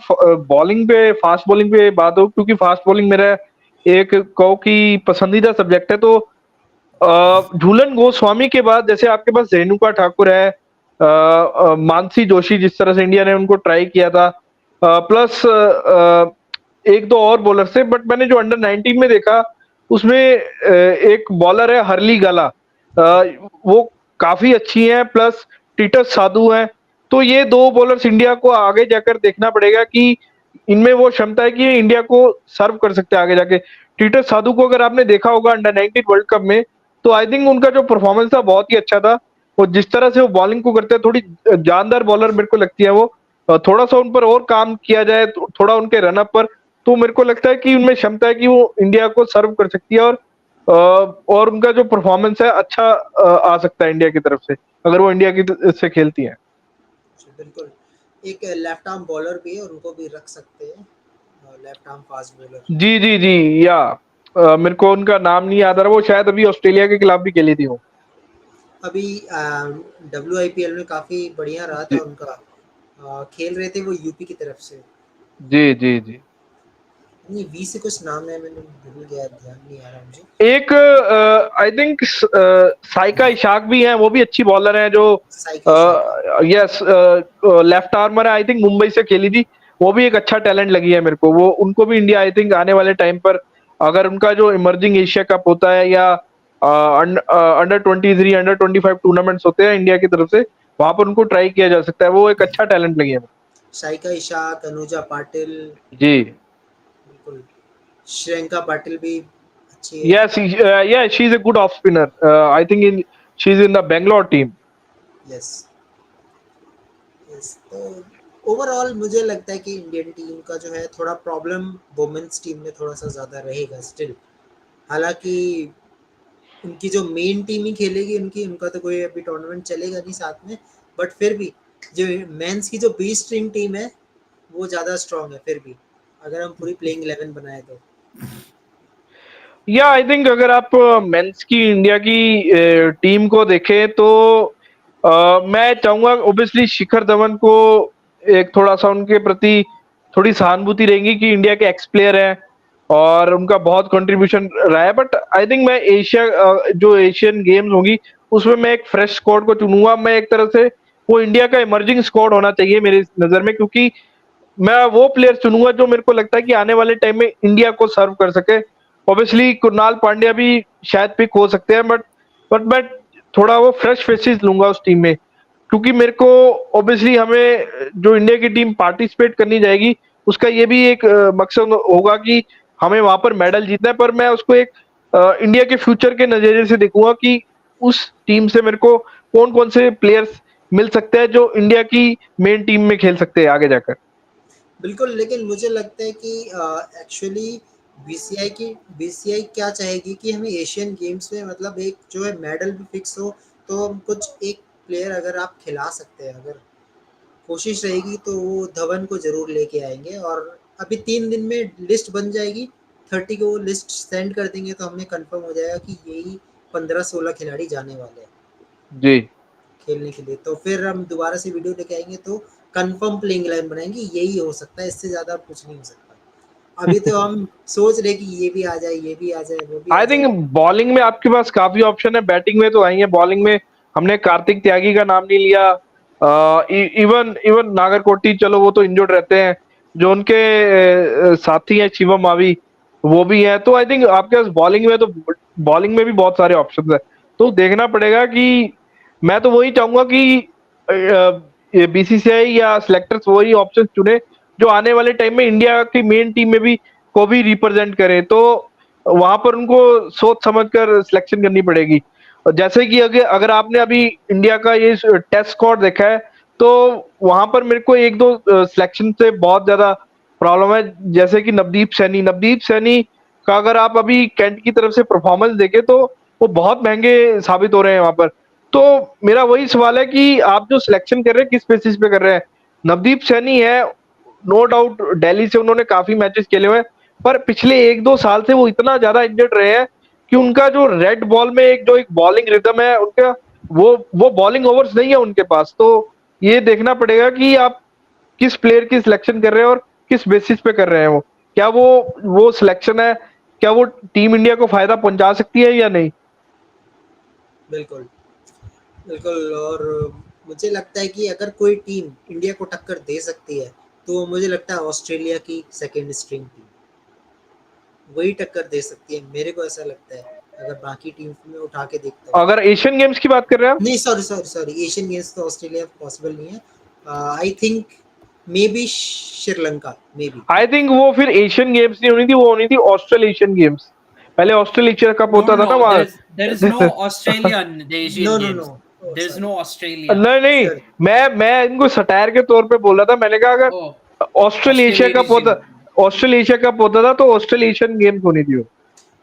bowling पे fast bowling पे बात हो क्योंकि फास्ट बॉलिंग मेरा एक कहो कि पसंदीदा सब्जेक्ट है तो झूलन गोस्वामी के बाद जैसे आपके पास रेणुका ठाकुर है मानसी जोशी जिस तरह से इंडिया ने उनको ट्राई किया था प्लस एक दो और बॉलर से बट मैंने जो अंडर 19 में देखा उसमें एक बॉलर है हरली गाला वो काफी अच्छी है प्लस टीटस साधु है तो ये दो बॉलर्स इंडिया को आगे जाकर देखना पड़ेगा कि इनमें वो क्षमता है कि ये इंडिया को सर्व कर सकते हैं आगे जाके टीटस साधु को अगर आपने देखा होगा अंडर 19 वर्ल्ड कप में तो आई थिंक उनका जो परफॉर्मेंस था बहुत ही अच्छा था और जिस तरह से वो बॉलिंग को करते हैं थोड़ी जानदार बॉलर मेरे को लगती है वो थोड़ा सा उन पर और काम किया जाए थोड़ा उनके रनअप पर तो मेरे को लगता है कि उनमें क्षमता है कि वो इंडिया को सर्व कर सकती है और उनका जो परफॉर्मेंस है अच्छा आ सकता है इंडिया की तरफ से अगर वो इंडिया की से खेलती है बिल्कुल। एक लेफ्ट आर्म बॉलर भी है, उनको भी रख सकते हैं, लेफ्ट आर्म फास्ट बॉलर। जी जी जी या मेरे को उनका नाम नहीं याद आ रहा वो शायद अभी ऑस्ट्रेलिया के खिलाफ भी खेली थी वो अभी WIPL में काफी बढ़िया रहा था जी उनका। खेल रहे थे वो यूपी की तरफ से। जी जी जी नहीं, वी से कुछ नाम है, मैंने भूल गया, ध्यान नहीं आ रहा मुझे। एक आई थिंक साइका इशाक भी हैं वो भी अच्छी बॉलर हैं जो साइका शाह है। यस लेफ्ट आर्मर है आई थिंक मुंबई से खेली थी वो भी एक अच्छा टैलेंट लगी है मेरे को वो उनको भी इंडिया आई थिंक आने वाले टाइम पर अगर उनका जो इमर्जिंग एशिया कप होता है या अंडर 23 अंडर 25 टूर्नामेंट्स होते हैं इंडिया की तरफ से वहां पर उनको ट्राई किया जा सकता है वो एक अच्छा टैलेंट लगी है साइका शाह, अनुजा पाटिल, जी बिल्कुल। श्रेयंका पाटिल भी अच्छी है। yes yeah she's a good off spinner I think she's in the Bangalore team yes, yes. तो ओवरऑल मुझे लगता है कि इंडियन टीम का जो है थोड़ा प्रॉब्लम वुमेन्स टीम में थोड़ा सा ज़्यादा रहेगा स्टिल। हालांकि उनकी जो मेन टीम ही खेलेगी, उनका तो कोई अभी टूर्नामेंट चलेगा नहीं साथ में, बट फिर भी जो मेंस की जो बी स्ट्रिंग टीम है वो ज़्यादा स्ट्रांग है फिर भी, अगर हम पूरी प्लेइंग 11 बनाए तो। या आई थिंक अगर आप मेंस की इंडिया की टीम को देखें तो मैं चाहूंगा ओबियसली शिखर धवन को एक थोड़ा सा उनके प्रति थोड़ी सहानुभूति रहेगी कि इंडिया के एक्स प्लेयर हैं और उनका बहुत कंट्रीब्यूशन रहा है बट आई थिंक मैं एशिया जो एशियन गेम्स होगी उसमें मैं एक फ्रेश स्क्वाड को चुनूंगा मैं एक तरह से वो इंडिया का इमर्जिंग स्क्वाड होना चाहिए मेरी नजर में क्योंकि मैं वो प्लेयर चुनूंगा जो मेरे को लगता है कि आने वाले टाइम में इंडिया को सर्व कर सके ऑब्वियसली कुणाल पांड्या भी शायद पिक हो सकते हैं बट मैं थोड़ा वो फ्रेश फेसेस लूंगा उस टीम में क्योंकि मेरे को ऑब्वियसली हमें जो इंडिया की टीम पार्टिसिपेट करनी जाएगी उसका ये भी एक मकसद होगा कि हमें वहां पर मेडल जीतना है पर मैं उसको एक इंडिया के फ्यूचर के नजरिए से देखूंगा कि उस टीम से मेरे को कौन कौन से प्लेयर्स मिल सकते हैं जो इंडिया की मेन टीम में खेल सकते हैं आगे जाकर बिल्कुल, लेकिन मुझे लगता है कि एक्चुअली बीसीआई क्या चाहेगी कि हमें एशियन गेम्स में मतलब एक जो है मेडल भी फिक्स हो, तो हम कुछ एक प्लेयर अगर आप खिला सकते हैं, अगर कोशिश रहेगी तो वो धवन को ज़रूर लेके आएंगे। और अभी 3 दिन में लिस्ट बन जाएगी, 30 को वो लिस्ट सेंड कर देंगे तो हमें कंफर्म हो जाएगा कि यही 15-16 खिलाड़ी जाने वाले हैं जी खेलने के लिए। तो फिर हम दोबारा से वीडियो लेके आएंगे तो कंफर्म प्लेइंग 11 बनाएंगे, यही हो सकता है, इससे ज़्यादा कुछ नहीं हो सकता। अभी तो हम सोच रहे कि ये भी आ जाए, ये भी आ जाए, वो भी आ आई जाए। थिंक बॉलिंग में आपके पास काफी ऑप्शन है बैटिंग में तो आई है बॉलिंग में हमने कार्तिक त्यागी का नाम नहीं लिया इवन इवन नागरकोटी चलो वो तो इंजर्ड रहते हैं जो उनके साथी हैं शिवम मावी वो भी है तो आई थिंक आपके पास बॉलिंग में तो बॉलिंग में भी बहुत सारे ऑप्शन है तो देखना पड़ेगा कि मैं तो वही चाहूंगा कि बीसीसीआई या सिलेक्टर्स वही ऑप्शन चुने जो आने वाले टाइम में इंडिया की मेन टीम में भी को भी रिप्रेजेंट करे तो वहां पर उनको सोच समझकर सिलेक्शन करनी पड़ेगी और जैसे कि अगर अगर आपने अभी इंडिया का ये टेस्ट स्क्वाड देखा है तो वहां पर मेरे को एक दो सिलेक्शन से बहुत ज्यादा प्रॉब्लम है, जैसे कि नवदीप सैनी का अगर आप अभी कैंट की तरफ से परफॉर्मेंस देखें तो वो बहुत महंगे साबित हो रहे हैं वहां पर। तो मेरा वही सवाल है कि आप जो सिलेक्शन कर रहे हैं किस बेसिस पे कर रहे हैं? नवदीप सैनी है, नो डाउट दिल्ली से उन्होंने काफी मैचेस खेले हुए हैं, पर पिछले एक दो साल से वो इतना ज्यादा इंजर्ड रहे हैं कि उनका जो रेड बॉल में एक बॉलिंग रिदम है उनका, वो बॉलिंग ओवर्स नहीं है उनके पास। तो ये देखना पड़ेगा कि आप किस प्लेयर की सिलेक्शन कर रहे हैं और किस बेसिस पे कर रहे हैं। वो क्या वो सिलेक्शन है, क्या वो टीम इंडिया को फायदा पहुंचा सकती है या नहीं? बिल्कुल, बिल्कुल। और मुझे लगता है कि अगर कोई टीम इंडिया को टक्कर दे सकती है, तो मुझे लगता है ऑस्ट्रेलिया की सेकंड स्ट्रिंग टीम वही टक्कर दे सकती है, मेरे को ऐसा लगता है। अगर बाकी टीम में उठा के देखता हूँ, अगर एशियन गेम्स की बात कर रहे हैं आप? नहीं, sorry sorry sorry, Asian games तो ऑस्ट्रेलिया पॉसिबल नहीं है। I think may be Sri Lanka, may be. I think वो फिर एशियन गेम्स नहीं होनी थी, वो होनी थी ऑस्ट्रेलेशियन गेम्स। पहले ऑस्ट्रेलेशिया कप No, होता no, था ना no. वहां। There is no Australia in the no Asian no no, Games. There's sorry no Australia. नहीं नहीं, सर। मैं इनको सटायर के तौर पे बोल रहा था। मैंने कहा अगर Oh, ऑस्ट्रेलेशिया कप होता Australasian. ऑस्ट्रेलेशिया कप होता था तो ऑस्ट्रेलेशियन गेम्स होनी थी वो।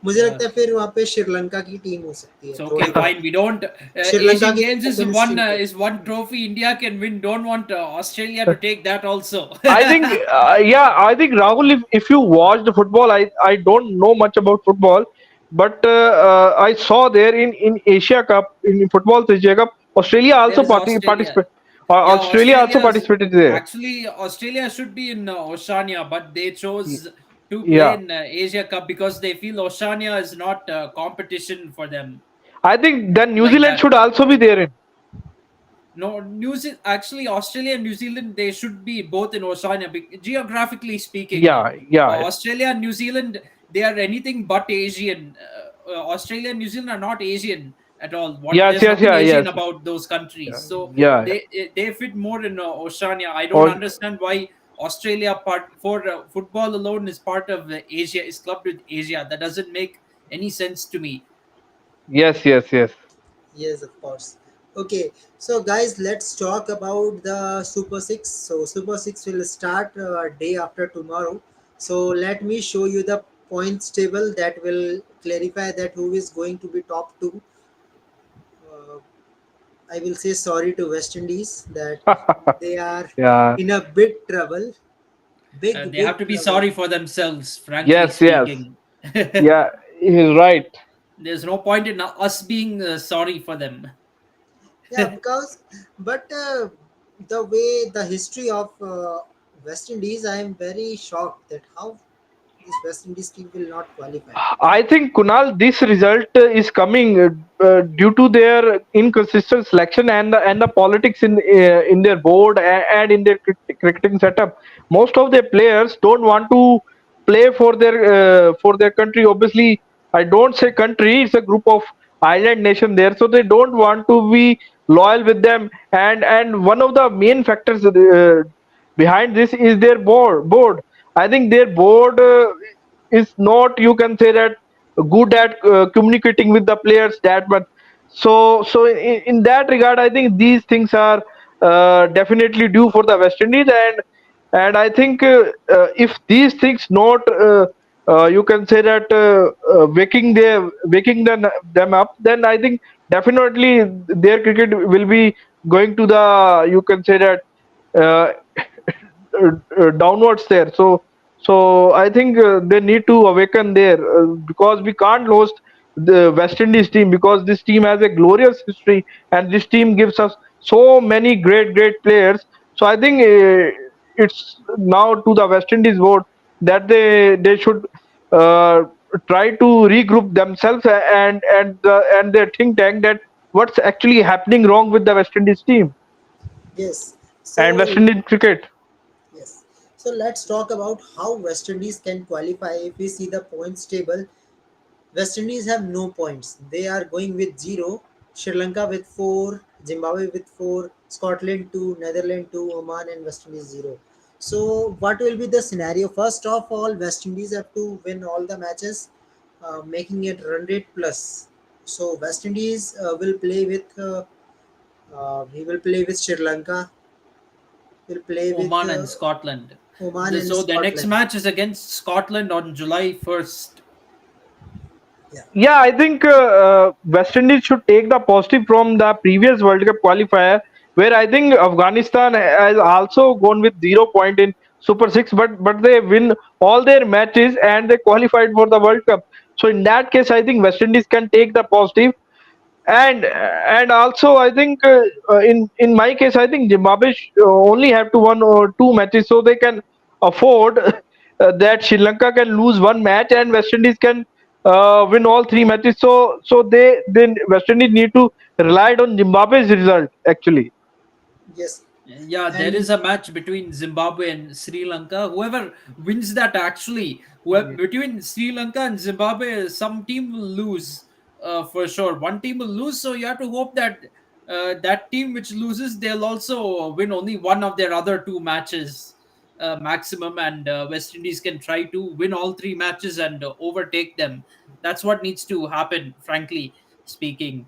मुझे Uh, लगता है फिर वहाँ पे श्रीलंका की टीम हो सकती है it's okay, थोड़ी बहुत। fine. We don't. Sri Lanka Asian की Games second string team. is one trophy India can win. Don't want Australia to take that also. I think, yeah, I think Rahul, if you watch the football, I don't know much about football, but I saw there in Asia Cup, in football Asia Cup, Australia There also is Australia. participate. Yeah, Australia also participated there. actually Australia should be in Oceania, but they Y- chose to play Yeah, in Asia Cup because they feel Oceania is not competition for them I think then New like Zealand that. should also be there in. No, New Zealand, actually, Australia and New Zealand, they should be both in Oceania. Geographically speaking, Yeah, yeah, Australia and New Zealand, they are anything but Asian. Australia and New Zealand are not Asian at all. What yes, there's yes, nothing yeah, Asian yes, about those countries. yeah, So yeah, yeah. they fit more in Oceania. I don't Or understand why Australia part for football alone is part of Asia, is clubbed with Asia. That doesn't make any sense to me. yes, yes, yes. Yes, of course. Okay, so guys, let's talk about the Super Six. So Super Six will start day after tomorrow. So let me show you the points table that will clarify that who is going to be top two. Uh, I will say sorry to West Indies that they are Yeah, in a big trouble, They big have to be trouble. sorry for themselves, frankly yes, yes, speaking. yeah. He's right. There's no point in us being sorry for them. Yeah, because but the way the history of West Indies, I am very shocked that how this West Indies team will not qualify. I think Kunal, this result is coming due to their inconsistent selection and the politics in their board and in their cricketing setup. Most of their players don't want to play for their country. Obviously, I don't say country; it's a group of island nation there, so they don't want to be loyal with them. And one of the main factors behind this is their board. I think their board is not, you can say that, good at communicating with the players that much. So in that regard, I think these things are definitely due for the West Indies, and I think if these things not you can say that waking them up, then I think definitely their cricket will be going to the, you can say that, uh, downwards there. So I think they need to awaken there, because we can't lose the West Indies team, because this team has a glorious history and this team gives us so many great players. So I think it's now to the West Indies board that they should uh, try to regroup themselves and their think tank, that what's actually happening wrong with the West Indies team Yes. and West So Indies cricket. yes. So let's talk about how West Indies can qualify. If we see the points table, West Indies have no points. They are going with zero. Sri Lanka with four, Zimbabwe with four, Scotland two, Netherlands two, Oman and West Indies zero. So what will be the scenario? First of all, West Indies have to win all the matches, making it run rate plus. So West Indies will play with he will play with Sri Lanka. will play with Oman and Scotland. Oman and So their next Scotland. match is against Scotland on July 1st. Yeah. Yeah, I think West Indies should take the positive from the previous World Cup qualifier, where I think Afghanistan has also gone with 0 point in Super Six, but they win all their matches and they qualified for the World Cup. So in that case, I think West Indies can take the positive. And also I think in my case I think Zimbabwe only have to one or two matches, so they can afford that Sri Lanka can lose one match and West Indies can win all three matches. So they then West Indies need to rely on Zimbabwe's result actually. Yes. Yeah, there And is a match between Zimbabwe and Sri Lanka. Whoever wins that, actually, between Sri Lanka and Zimbabwe, some team will lose for sure. One team will lose, so you have to hope that that team which loses, they'll also win only one of their other two matches maximum, and West Indies can try to win all three matches and overtake them. That's what needs to happen, frankly speaking.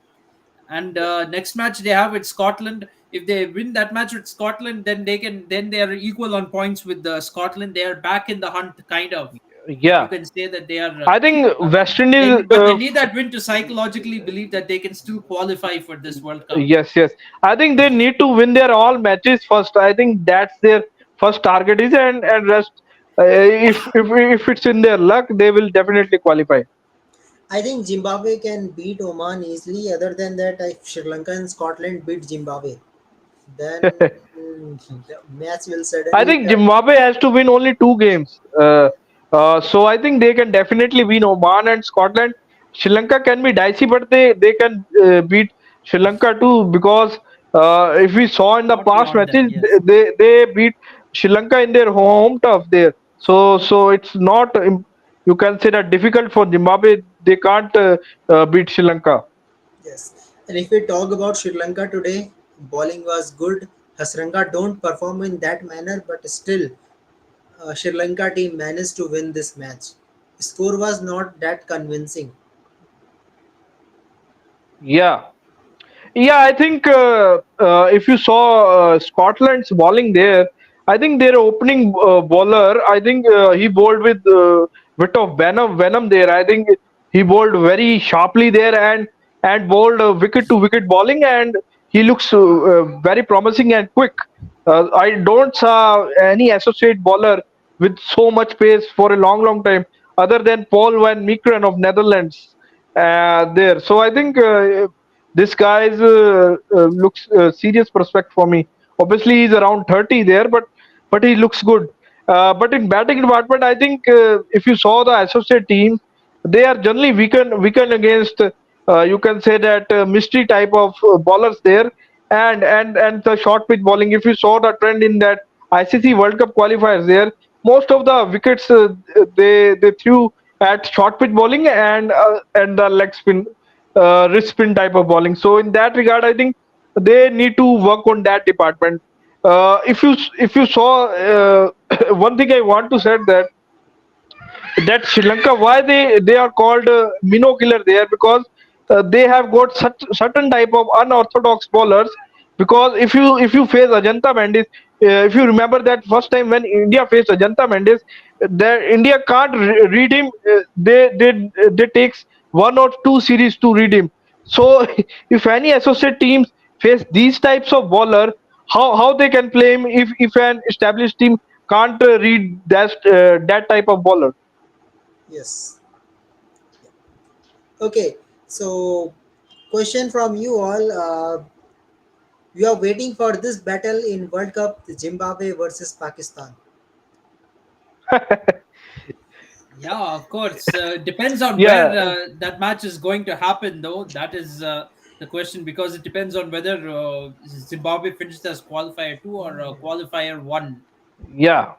And next match they have with Scotland. If they win that match with Scotland, then they are equal on points with Scotland. They are back in the hunt, kind of. You Yeah, can say that they are. I think West They Indies but they need that win to psychologically believe that they can still qualify for this World Cup. yes. I think they need to win their all matches first. I think that's their first target is, and rest. If it's in their luck, they will definitely qualify. I think Zimbabwe can beat Oman easily. Other than that, if Sri Lanka and Scotland beat Zimbabwe, then the match will I suddenly think turn. Zimbabwe has to win only two games. So I think they can definitely win Oman and Scotland. Sri Lanka can be dicey, but they can beat Sri Lanka too, because if we saw in the Not past beyond them, matches, yes. they beat Sri Lanka in their home turf there. So it's not you can say that difficult for Zimbabwe. They can't beat Sri Lanka. Yes. And if we talk about Sri Lanka today, bowling was good. Hasranka don't perform in that manner, but still, Sri Lanka team managed to win this match. Score was not that convincing. Yeah. Yeah, I think if you saw Scotland's bowling there, I think their opening bowler, I think he bowled with bit of venom there. I think he bowled very sharply there and bowled wicket to wicket bowling, and he looks very promising and quick. I don't saw any associate bowler with so much pace for a long time, other than Paul van Meekeren of Netherlands there. So I think this guy is looks serious prospect for me. Obviously, he's around 30 there, but he looks good. But in batting department, I think if you saw the associate team, they are generally weaken against. You can say that mystery type of bowlers there, and the short pitch bowling. If you saw the trend in that ICC World Cup qualifiers there, most of the wickets they threw at short pitch bowling and the leg spin wrist spin type of bowling. So in that regard, I think they need to work on that department. If you saw one thing I want to say that Sri Lanka, why they are called minnow killer there, because they have got such certain type of unorthodox bowlers. Because if you face Ajanta Mendes, if you remember that first time when India faced Ajanta Mendes, the India can't read him. They takes one or two series to read him. So if any associate teams face these types of bowler, how they can play him if an established team can't read that type of bowler. Yes. Okay. So, question from you all. We are waiting for this battle in World Cup, Zimbabwe versus Pakistan. Yeah, of course. Depends on where Yeah, that match is going to happen, though. That is the question, because it depends on whether Zimbabwe finishes as qualifier two or qualifier one. yeah.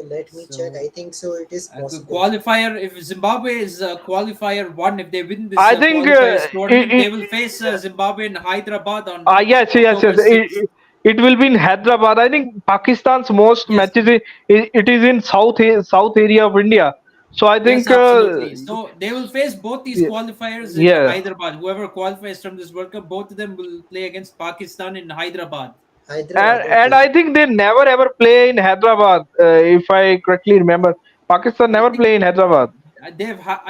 Let me check. I So think so. It is possible. qualifier, if Zimbabwe is qualifier one, if they win this I think qualifiers tournament, they will face Zimbabwe in Hyderabad on yes. October 6th. It will be in Hyderabad. I think Pakistan's most Yes. matches it is in south area of India. So I Yes, think absolutely. So they will face both these y- qualifiers in yeah, Hyderabad. Whoever qualifies from this World Cup, both of them will play against Pakistan in Hyderabad. Hyderabad. and Okay. I think they never ever play in Hyderabad, if I correctly remember. Pakistan I never think play in Hyderabad.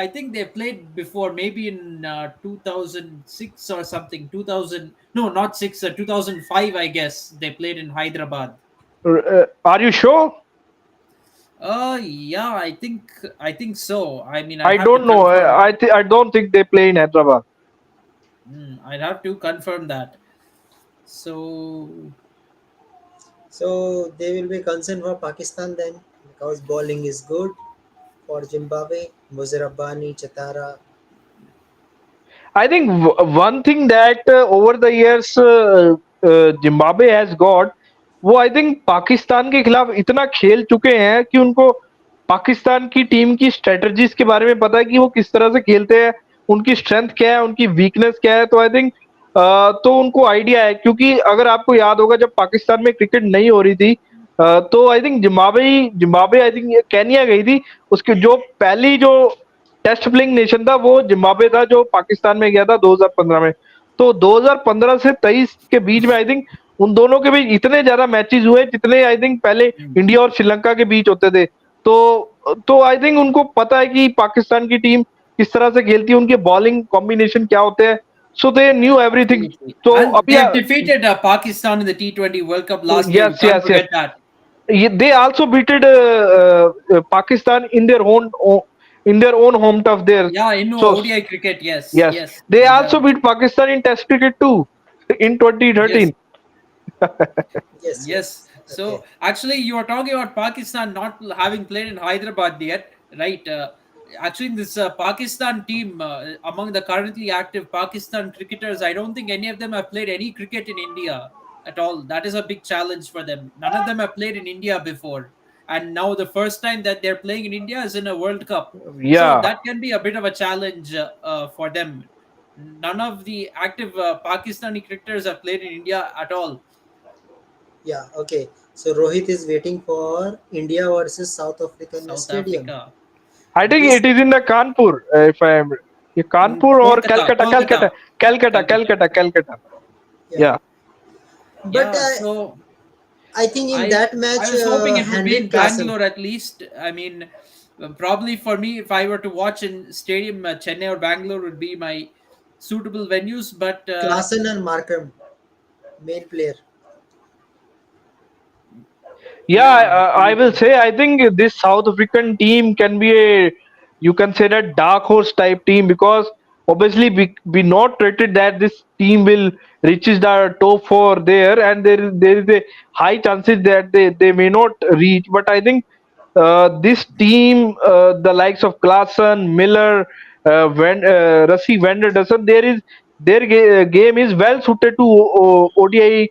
I think they played before, maybe in 2006 or something. 2000, no, not six, 2005. I guess they played in Hyderabad. Are you sure? Yeah, I think so. I mean, I'd I have to don't know. confirm. I don't think they play in Hyderabad. I'd have to confirm that. So So they will be concerned for Pakistan then because bowling is good for Zimbabwe. Muzarabani, Chatara. I think one thing that over the years Zimbabwe has got, वो I think Pakistan के खिलाफ इतना खेल चुके हैं कि उनको पाकिस्तान की टीम की स्ट्रेटजीज के बारे में पता है कि वो किस तरह से खेलते हैं, उनकी स्ट्रेंथ क्या है, उनकी वीकनेस क्या है। तो आई थिंक तो उनको आइडिया है, क्योंकि अगर आपको याद होगा जब पाकिस्तान में क्रिकेट नहीं हो रही थी, तो I think Zimbabwe Zimbabwe I think Kenya गई थी। उसके जो पहली जो टेस्ट प्लेइंग नेशन था वो जिम्बाब्वे था, जो पाकिस्तान में गया था 2015 में। तो 2015 से 23 के बीच में आई थिंक उन दोनों के बीच इतने ज्यादा मैचेस हुए जितने आई थिंक पहले mm, इंडिया और श्रीलंका के बीच होते थे। तो आई थिंक उनको पता है कि पाकिस्तान की टीम किस तरह से खेलती है, उनके बॉलिंग कॉम्बिनेशन क्या होते हैं। सो दे न्यू एवरीथिंग। absolutely, तो and अभी they've defeated Pakistan in the T20 World Cup last year. We yes can't yes yes, forget that. they also beated Pakistan in their own home turf there. Yeah, in So ODI cricket. Yes, yes, yes, they and also beat Pakistan in Test cricket too in yes. 2013. Yes, Yes. yes. Okay. So actually, you are talking about Pakistan not having played in Hyderabad yet, right? Actually, in this Pakistan team, among the currently active Pakistan cricketers, I don't think any of them have played any cricket in India at all. That is a big challenge for them. None of them have played in India before. And now the first time that they're playing in India is in a World Cup. So Yeah, that can be a bit of a challenge for them. None of the active Pakistani cricketers have played in India at all. Yeah. Okay. So Rohit is waiting for India versus South African South Stadium. Africa. I think This. it is in the Kanpur. If I am Kanpur or Kolkata, Calcutta, Kolkata, Calcutta, Calcutta, Kolkata. Calcutta, Calcutta. Yeah. Yeah, But Yeah, so I think in I that I match, was hoping it would be handling in Klassen. Bangalore at least. I mean, probably for me, if I were to watch in stadium, Chennai or Bangalore would be my suitable venues. But Klassen and Markham, main player. yeah. yeah, I will absolutely. say I think this South African team can be a, you can say that, dark horse type team, because obviously we not rated that this team will reaches the top four there, and there is a high chances that they may not reach. But I think this team, the likes of Klaassen, Miller, Rassi Vanderdussen, their game is well suited to ODI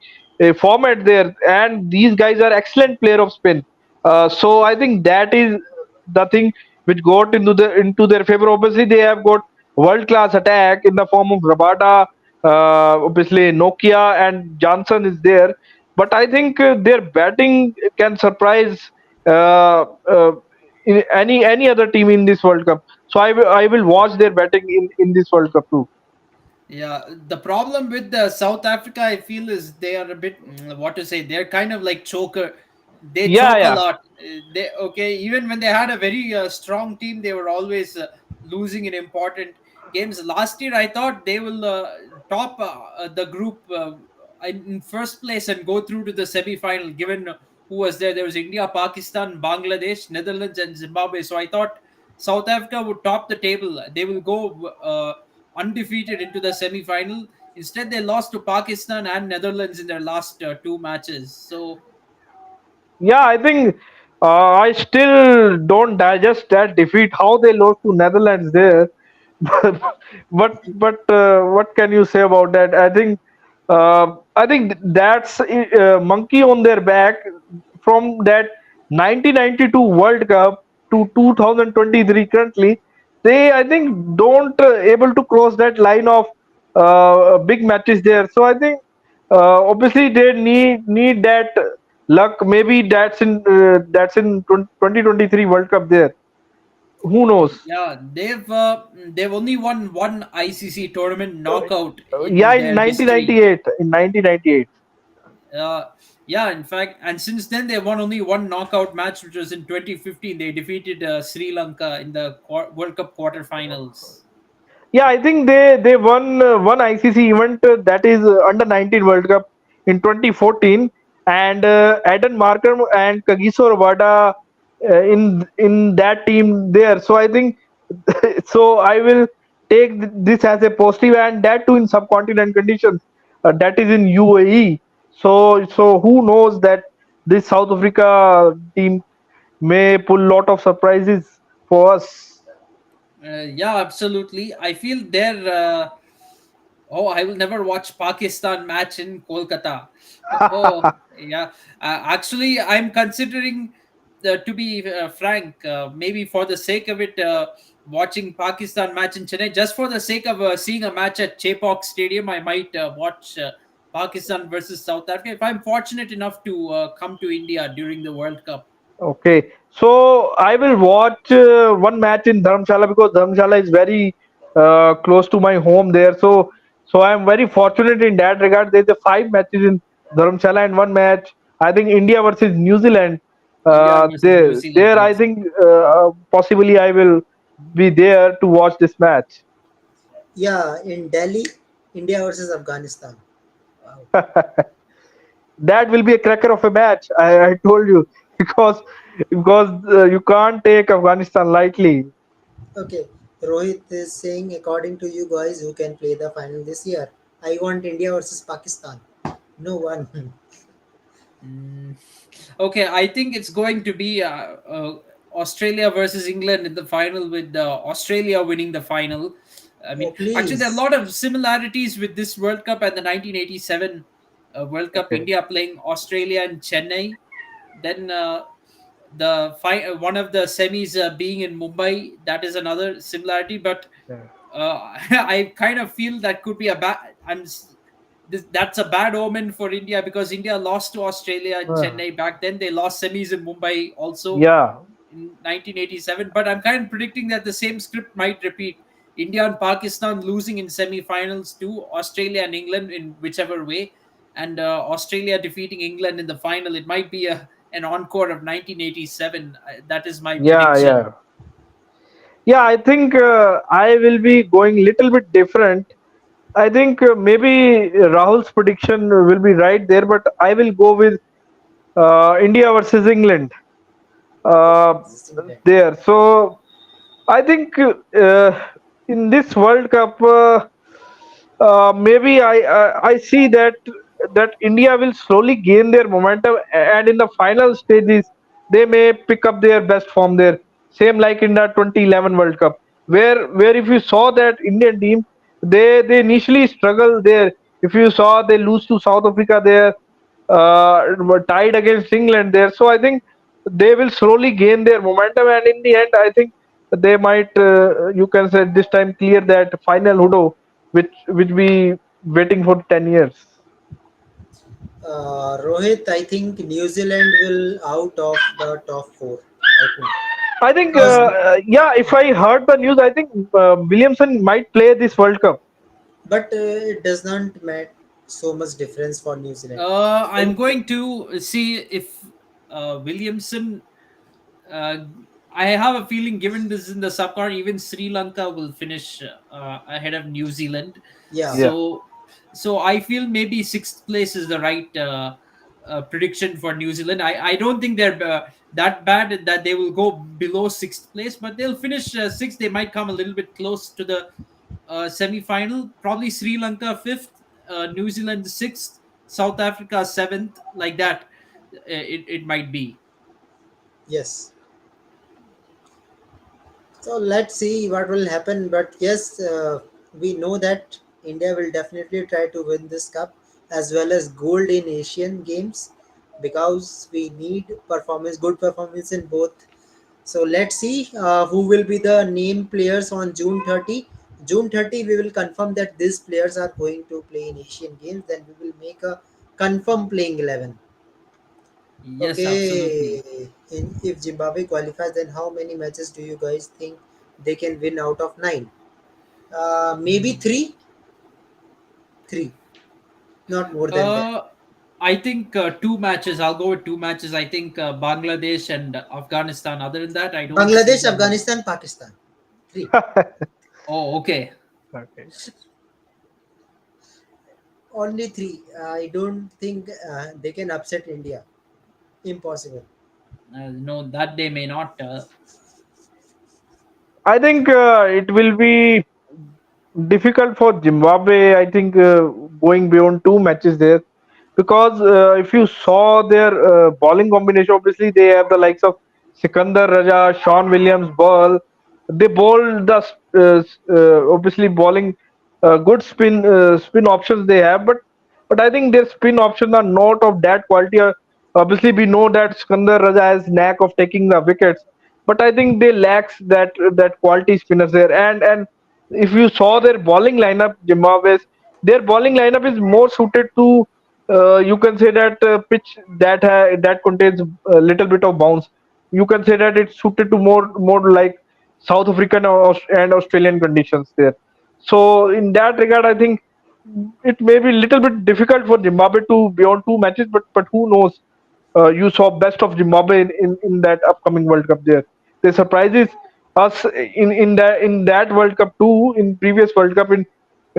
format there, and these guys are excellent player of spin. So I think that is the thing which got into their favor. Obviously, they have got world class attack in the form of Rabada, obviously Nokia and Johnson is there, but I think their batting can surprise uh, uh, any other team in this World Cup. So I will watch their batting in this World Cup too. Yeah, the problem with the South Africa, I feel, is they are a bit what to say. They're kind of like choker. They Yeah, choke a yeah. lot. They okay. Even when they had a very strong team, they were always losing in important games. Last year, I thought they will top the group in first place and go through to the semi-final. Given who was there, there was India, Pakistan, Bangladesh, Netherlands, and Zimbabwe. So I thought South Africa would top the table. They will go undefeated into the semi-final. Instead, they lost to Pakistan and Netherlands in their last two matches. So Yeah, I think I still don't digest that defeat. How they lost to Netherlands there, but what can you say about that? I think that's monkey on their back from that 1992 World Cup to 2023 currently. They, I think, don't able to cross that line of big matches there. So I think obviously they need that luck. Maybe that's in 2023 World Cup there. Who knows? Yeah, they've only won one ICC tournament knockout Yeah, in in their history. 1998. In 1998. Uh, yeah, in fact, and since then they won only one knockout match, which was in 2015. They defeated Sri Lanka in the World Cup quarterfinals. Yeah, I think they won one ICC event, that is under 19 World Cup in 2014, and Aden Markham and Kagiso Rabada in that team there. So I think so. I will take this as a positive, and that too in subcontinent conditions. That is in UAE. So who knows that this South Africa team may pull lot of surprises for us. Yeah, absolutely. I feel they're. Oh, I will never watch Pakistan match in Kolkata. Oh, yeah. Actually, I'm considering, to be frank, maybe for the sake of it, watching Pakistan match in Chennai, just for the sake of seeing a match at Chepauk Stadium, I might watch Pakistan versus South Africa if I'm fortunate enough to come to India during the World Cup. Okay, so I will watch one match in Dharamshala because Dharamshala is very close to my home there. So I am very fortunate in that regard. There's a five matches in Dharamshala and one match. I think India versus New Zealand. India versus New Zealand, There I yes. think possibly I will be there to watch this match. Yeah, in Delhi, India versus Afghanistan. Wow. That will be a cracker of a match. I told you because you can't take Afghanistan lightly. Okay, Rohit is saying, according to you guys, who can play the final this year? I want India versus Pakistan. No one. Mm, okay, I think it's going to be Australia versus England in the final, with Australia winning the final. I Oh, mean, actually, there are a please. lot of similarities with this World Cup and the 1987 World Cup. Okay. India playing Australia in Chennai, then one of the semis being in Mumbai. That is another similarity, but Yeah. I kind of feel that could be a bad. That's a bad omen for India, because India lost to Australia in Uh, Chennai back then. They lost semis in Mumbai also yeah. in 1987. But I'm kind of predicting that the same script might repeat. India and Pakistan losing in semi-finals to Australia and England in whichever way, and Australia defeating England in the final. It might be an encore of 1987. That is my Yeah. prediction. Yeah. Yeah. I think I will be going little bit different. I think maybe Rahul's prediction will be right there, but I will go with India versus England This is England. there. So I think in this World Cup, maybe I see that India will slowly gain their momentum, and in the final stages they may pick up their best form there. Same like in the 2011 World Cup, where if you saw that Indian team, they initially struggle there. If you saw they lose to South Africa there, were tied against England there. So I think they will slowly gain their momentum, and in the end, I think they might, you can say this time, clear that final Hudo, which we waiting for 10 years. Rohit, I think New Zealand will out of the top four. I think I think, because yeah, if I heard the news, I think Williamson might play this World Cup. but it does not make so much difference for New Zealand. I'm going to see if Williamson. Uh, I have a feeling, given this in the subcard, even Sri Lanka will finish ahead of New Zealand. Yeah, Yeah, So I feel maybe sixth place is the right prediction for New Zealand. I don't think they're that bad that they will go below sixth place, but they'll finish sixth. They might come a little bit close to the semi final. Probably Sri Lanka fifth, New Zealand sixth, South Africa seventh, like that. It might be. yes. So let's see what will happen. But yes, we know that India will definitely try to win this cup as well as gold in Asian Games because we need performance, good performance in both. So let's see who will be the name players on June 30. June 30, we will confirm that these players are going to play in Asian Games. Then we will make a confirm playing 11. Yes, absolutely. Okay, if Zimbabwe qualifies, then how many matches do you guys think they can win out of nine? Maybe Hmm. three, three, not more than that. Uh, I think two matches. I'll go with two matches. I think Bangladesh and Afghanistan. Other than that, I don't see Bangladesh, them. Afghanistan, Pakistan, three. Oh, okay. Okay. Only three. I don't think they can upset India. Impossible. No, that they may not. I think it will be difficult for Zimbabwe. I think going beyond two matches there, because if you saw their bowling combination, obviously they have the likes of Sikandar Raja, Sean Williams, Ball. They bowl the obviously bowling good spin options they have, but I think their spin options are not of that quality. Obviously, we know that Sikandar Raja has knack of taking the wickets, but I think they lacks that quality spinners there. And if you saw their bowling lineup, Zimbabwe's, their bowling lineup is more suited to you can say that pitch that contains a little bit of bounce. You can say that it's suited to more like South African and Australian conditions there. So in that regard, I think it may be a little bit difficult for Zimbabwe to beyond two matches, but who knows? You saw best of Zimbabwe in that upcoming World Cup there. They surprises us in that World Cup too, in previous World Cup, in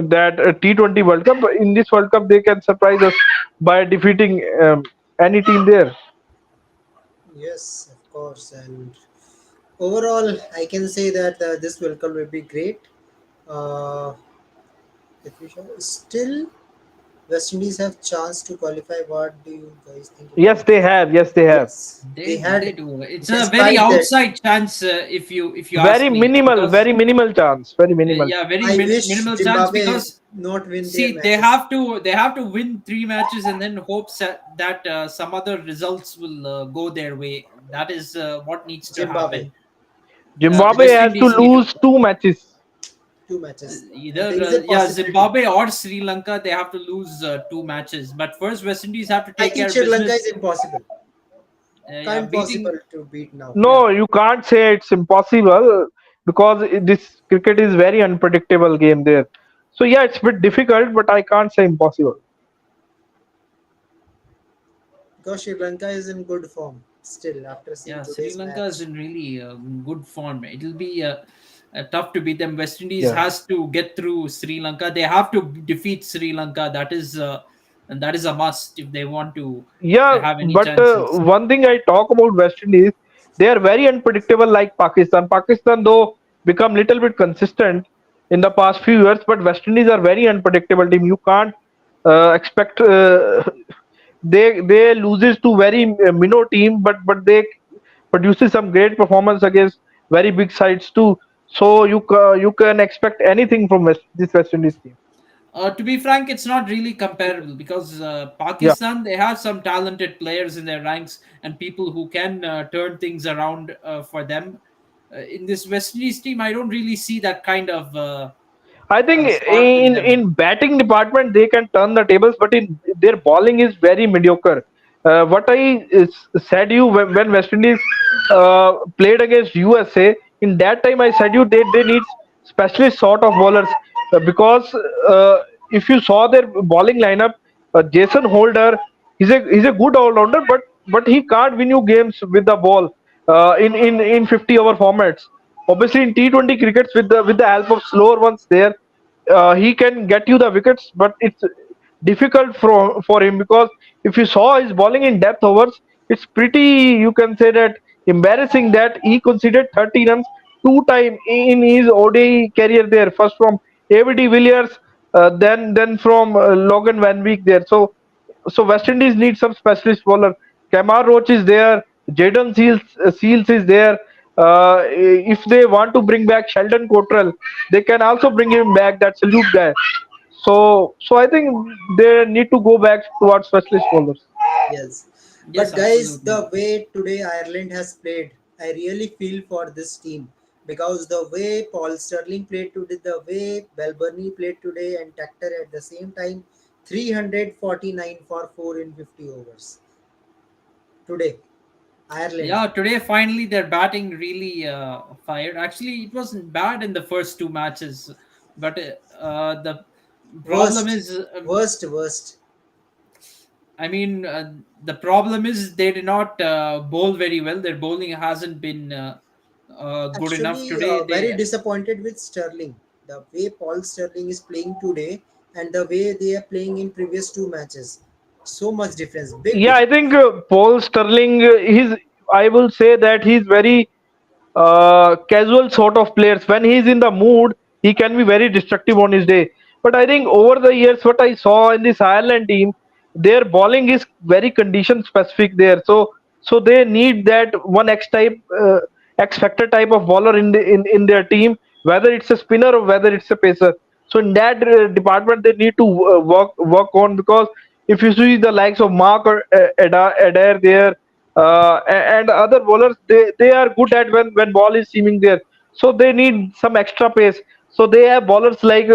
that T20 World Cup. In this World Cup, they can surprise us by defeating any team there. Yes, of course. And overall, I can say that this welcome will be great. Uh, if we still West Indies have chance to qualify. What do you guys think Yes, about they that? have. Yes, they have. Yes, they They had, do. It's a very despite that. outside chance, if you ask me, because Very minimal chance. Very minimal yeah, chance. very I wish minimal chance. Zimbabwe Because not win their see, they matches. have to they have to win three matches and then hopes that some other results will go their way. That is what needs to Zimbabwe, happen. Zimbabwe West has to Indies need to lose two matches. two matches. either There is a yeah, possibility. Zimbabwe or Sri Lanka. They have to lose two matches, but first West Indies have to I take think care of Sri Lanka business. is impossible. Yeah, Can't beating. possible to beat now. Yeah. No, you can't say it's impossible because this cricket is very unpredictable game there. So yeah, it's a bit difficult, but I can't say impossible. Because Sri Lanka is in good form still after seeing Yeah, Sri today's Lanka is match. in really good form. It'll be tough to beat them. West Indies Yeah. has to get through Sri Lanka. They have to defeat Sri Lanka. And that is a must if they want to Yeah, have any but chances. one thing I talk about West Indies, they are very unpredictable like Pakistan. Pakistan, though, become little bit consistent in the past few years, but West Indies are very unpredictable team. You can't expect they loses to very minnow team, but they produces some great performance against very big sides too. So you can expect anything from this West Indies team. To be frank, it's not really comparable because Yeah. Pakistan, they have some talented players in their ranks and people who can turn things around for them. In this West Indies team, I don't really see that kind of I think spark in them. in batting department they can turn the tables, but in their bowling is very mediocre. What I said you when West Indies played against USA, in that time I said you they need specialist sort of bowlers because uh, if you saw their bowling lineup, Jason Holder, he's a good all rounder, but he can't win you games with the ball in 50-over formats. Obviously, in T20 crickets, with the help of slower ones there, he can get you the wickets, but it's difficult for him because if you saw his bowling in depth overs, it's pretty, you can say that, embarrassing that he conceded 30 runs two time in his ODI career there. First from ABD Villiers, then from Logan Van Beek there. So West Indies need some specialist bowler. Kamar Roach is there. Seals is there. If they want to bring back Sheldon Cottrell, they can also bring him back. That salute guy. So I think they need to go back towards specialist bowlers. Yes. Yes, But guys, absolutely. the way today Ireland has played, I really feel for this team because the way Paul Sterling played today, the way Belburney played today, and Tactor at the same time, 349 for 4 in 50 overs. today? Ireland. Yeah, today finally their batting really fired. Actually, it wasn't bad in the first two matches, but the problem Worst, is, worst. I mean, the problem is they did not bowl very well. Their bowling hasn't been good enough Actually, today. very They disappointed with Sterling. The way Paul Sterling is playing today and the way they are playing in previous two matches, so much difference, big Yeah, I difference. think Paul Sterling, he's, I will say that he's very casual sort of players. When he's in the mood, he can be very destructive on his day. But I think over the years, what I saw in this Ireland team, their bowling is very condition specific there. So they need that one X factor type of bowler in their team, whether it's a spinner or whether it's a pacer. So in that department, they need to work on, because if you see the likes of Mark or Adair there, and other bowlers, they are good at when ball is seaming there, so they need some extra pace. So they have bowlers like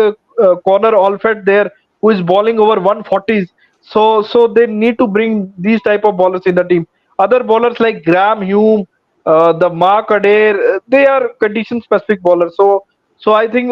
Connor Alford there, who is bowling over 140s. So they need to bring these type of bowlers in the team. Other bowlers like Graham Hume, the Mark Adair, they are condition specific bowlers. So I think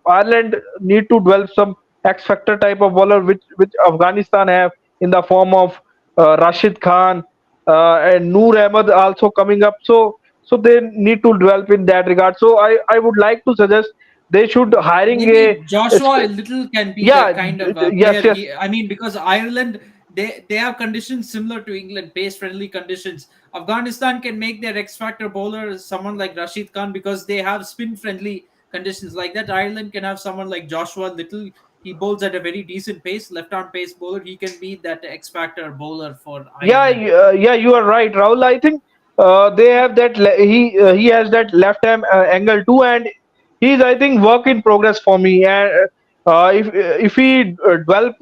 Ireland need to develop some X factor type of bowler, which Afghanistan have in the form of Rashid Khan, and Noor Ahmed also coming up. So they need to develop in that regard. So I would like to suggest they should hiring maybe a Joshua Little can be yeah, that kind of yes, player. yes. I mean, because Ireland, they have conditions similar to England, pace friendly conditions. Afghanistan can make their X factor bowler someone like Rashid Khan because they have spin friendly conditions like that. Ireland can have someone like Joshua Little. He bowls at a very decent pace, left arm pace bowler. He can be that X factor bowler for Yeah, Ireland. yeah, you are right, Rahul. I think they have that. He has that left hand angle too, and he's, I think, work in progress for me. And if he develop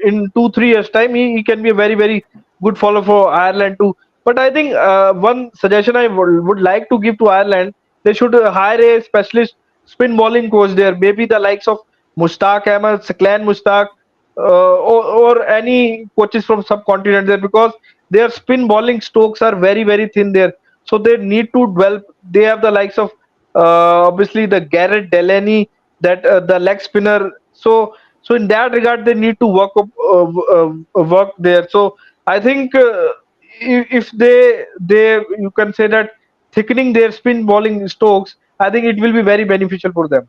in 2 3 years time, he can be a very good follow for Ireland too. But I think one suggestion I would like to give to Ireland, they should hire a specialist spin bowling coach there. Maybe the likes of Mushtaq Ahmed, Saklan Mushtaq, or any coaches from subcontinent there, because their spin bowling strokes are very thin there. So they need to develop. They have the likes of obviously the Garrett Delaney, that the leg spinner. So in that regard, they need to work there. So I think if they you can say that thickening their spin bowling strokes, I think it will be very beneficial for them.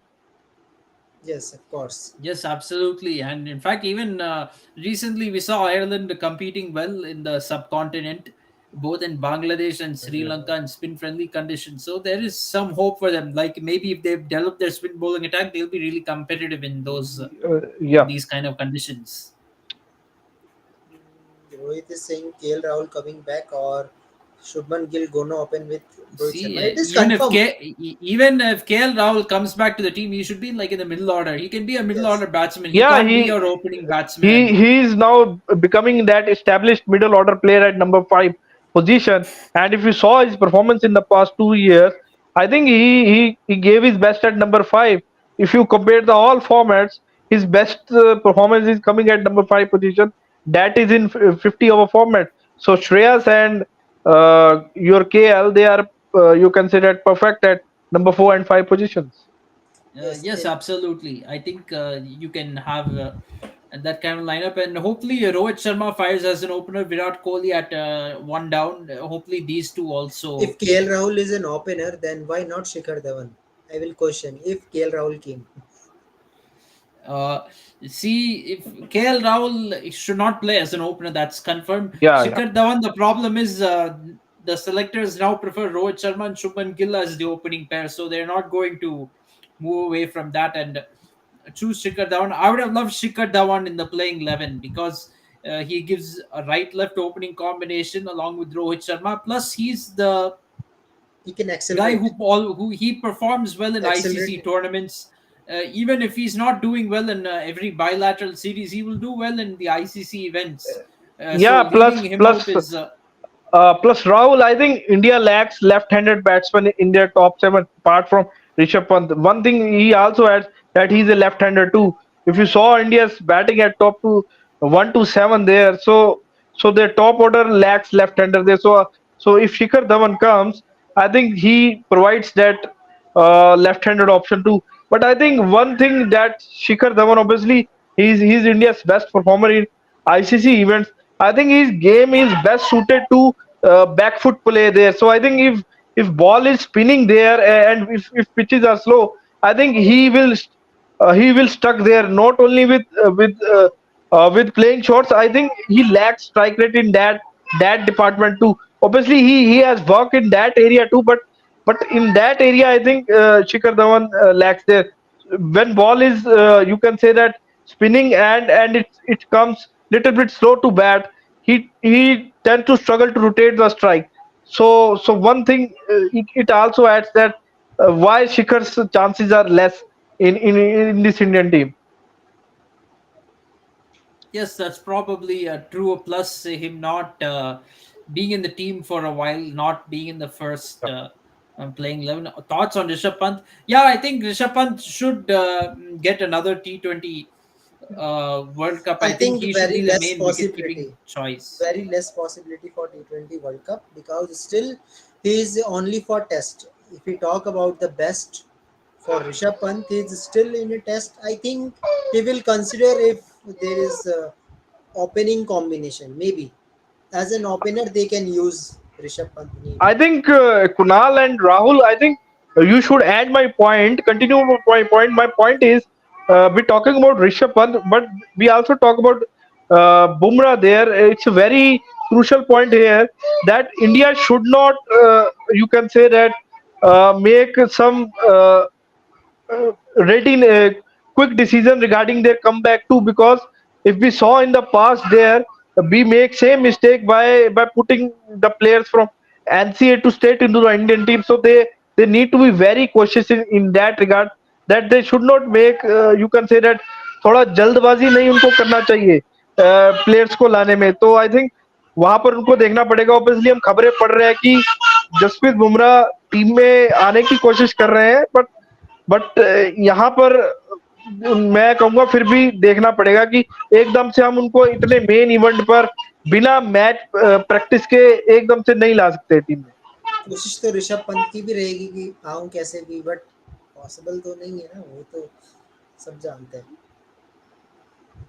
Yes, of course. Yes, absolutely. And in fact, even recently we saw Ireland competing well in the subcontinent, both in Bangladesh and Sri Lanka in spin friendly conditions. So there is some hope for them. Like maybe if they develop their spin bowling attack, they'll be really competitive in those in Yeah. these kind of conditions. Rohit is saying KL Rahul coming back, or Shubman Gill gonna open with Rohit See, Sharma. It is confirmed. Even if KL Rahul comes back to the team, he should be like in the middle order. He can be a middle Yes, order batsman. He Yeah, can't be your opening he batsman. he is now becoming that established middle order player at number 5 position. And if you saw his performance in the past 2 years, I think he gave his best at number 5. If you compare the all formats, his best performance is coming at number 5 position. That is in 50 over format. So Shreyas and your KL, they are you consider perfect at number 4 and 5 positions. yes. Yes, absolutely. I think you can have that kind of lineup, and hopefully Rohit Sharma fires as an opener, Virat Kohli at one down. Hopefully these two If also. KL Rahul is an opener, then why not Shikhar Dhawan? I will question if KL Rahul came. Uh, See, if KL Rahul should not play as an opener, that's confirmed. Yeah, yeah. Shikhar Dhawan, the problem is the selectors now prefer Rohit Sharma and Shubman Gill as the opening pair, so they're not going to move away from that and choose Shikhar Dhawan. I would have loved Shikhar Dhawan in the playing 11 because he gives a right-left opening combination along with Rohit Sharma. Plus, he's the He can guy accelerate. who he performs well in ICC Accelerate. tournaments. Even if he's not doing well in every bilateral series, he will do well in the ICC events. So Yeah, leaving him out is plus Rahul, I think India lacks left-handed batsmen in their top 7 apart from Rishabh Pant. One thing he also adds, that he's a left-hander too. If you saw India's batting at top 1 to 7 there, So their top order lacks left-hander there. So if Shikhar Dhawan comes, I think he provides that left-handed option too. But I think one thing that Shikhar Dhawan, obviously he's India's best performer in ICC events. I think his game is best suited to back foot play there. So I think if ball is spinning there and if pitches are slow, I think he will stuck there not only with playing shots. I think he lacks strike rate in that department too. Obviously, he has worked in that area too, but in that area, I think Shikhar Dhawan lacks there. When ball is you can say that spinning and it comes little bit slow to bat, he tends to struggle to rotate the strike. So one thing it also adds that why Shikhar's chances are less in this Indian team. Yes, that's probably true. Plus, him not being in the team for a while, not being in the first playing 11. Thoughts on Rishabh Pant? Yeah, I think Rishabh Pant should get another T20 World Cup. I I think think he should very be the less main wicket keeping possibility, choice. very less possibility for T20 World Cup because still he is only for test. If we talk about the best for Rishabh Pant, he is still in a test. I think he will consider if there is a opening combination. Maybe as an opener they can use Rishabh Pant I maybe. think Kunal and Rahul, I think you should add my point. Continue with my point. My point is, we're talking about Rishabh Pant, but we also talk about Bumrah there. It's a very crucial point here that India should not, you can say that, make some ready quick decision regarding their comeback too, because if we saw in the past there, we make same mistake by putting the players from NCA to state into the Indian team. So they need to be very cautious in that regard, that they should not make you can say that थोड़ा जल्दबाजी नहीं उनको करना चाहिए players को लाने में. तो आई थिंक वहां पर उनको देखना पड़ेगा. ऑब्वियसली हम खबरें पढ़ रहे हैं कि जसप्रीत बुमराह टीम में आने की कोशिश कर रहे हैं, बट यहाँ पर मैं कहूंगा फिर भी देखना पड़ेगा कि एकदम से हम उनको इतने मेन इवेंट पर बिना मैच प्रैक्टिस के एकदम से नहीं ला सकते टीम में. कोशिश तो ऋषभ पंत की भी रहेगी कि आऊं कैसे भी, बट पॉसिबल तो नहीं है ना, वो तो सब जानते हैं.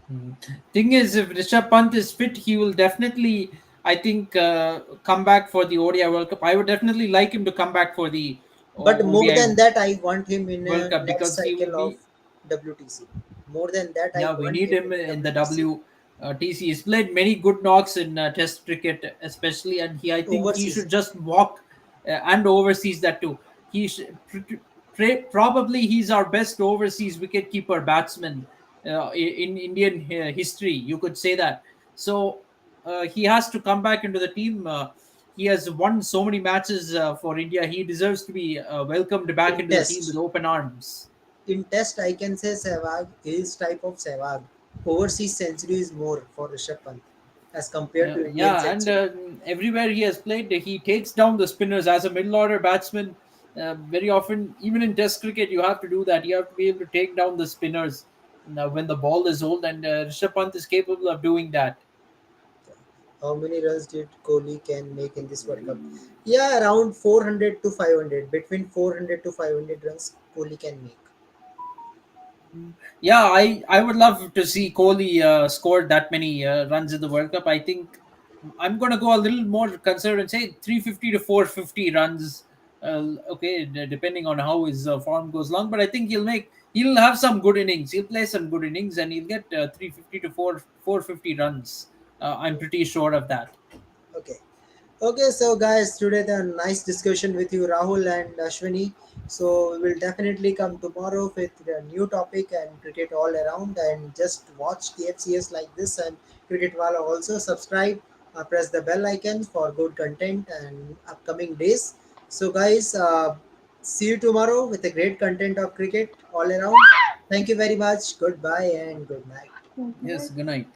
Hmm. Thing is, if Rishabh Pant is fit, he will definitely, I think, come back for the ODI World Cup. I would definitely like him to come back for the But more ODI than that, I want him in World a Cup next because he will cycle of be. WTC. More than that, I Yeah, we want need him him in in the WTC. WTC. He's played many good knocks in Test cricket, especially, and I think he Overseas. should just walk and overseas that too. He should, probably he's our best overseas wicketkeeper batsman in Indian history. You could say that. So he has to come back into the team. He has won so many matches for India. He deserves to be welcomed back In into the team with test. open arms. In test, I can say Sehwag, his type of Sehwag. Overseas century is more for Rishabh Pant as compared to Indian Yeah, and century. everywhere he has played, he takes down the spinners as a middle order batsman. Very often, even in Test cricket, you have to do that. You have to be able to take down the spinners when the ball is old, and Rishabh Pant is capable of doing that. How many runs did Kohli can make in this World Cup? Yeah, around 400 to 500. Between 400 to 500 runs Kohli can make. Yeah, I would love to see Kohli score that many runs in the World Cup. I think I'm going to go a little more conservative and say 350 to 450 runs. Okay, depending on how his form goes along, but I think he'll have some good innings. He'll play some good innings and he'll get 350 to 450 runs. I'm pretty sure of that. Okay. Okay, so guys, today the nice discussion with you, Rahul and Ashwini. So we will definitely come tomorrow with a new topic and cricket all around. And just watch TFCS like this and Cricket Wala also subscribe. Press the bell icon for good content and upcoming days. So guys, see you tomorrow with a great content of cricket all around. Thank you very much. Goodbye and good night. Yes, good night.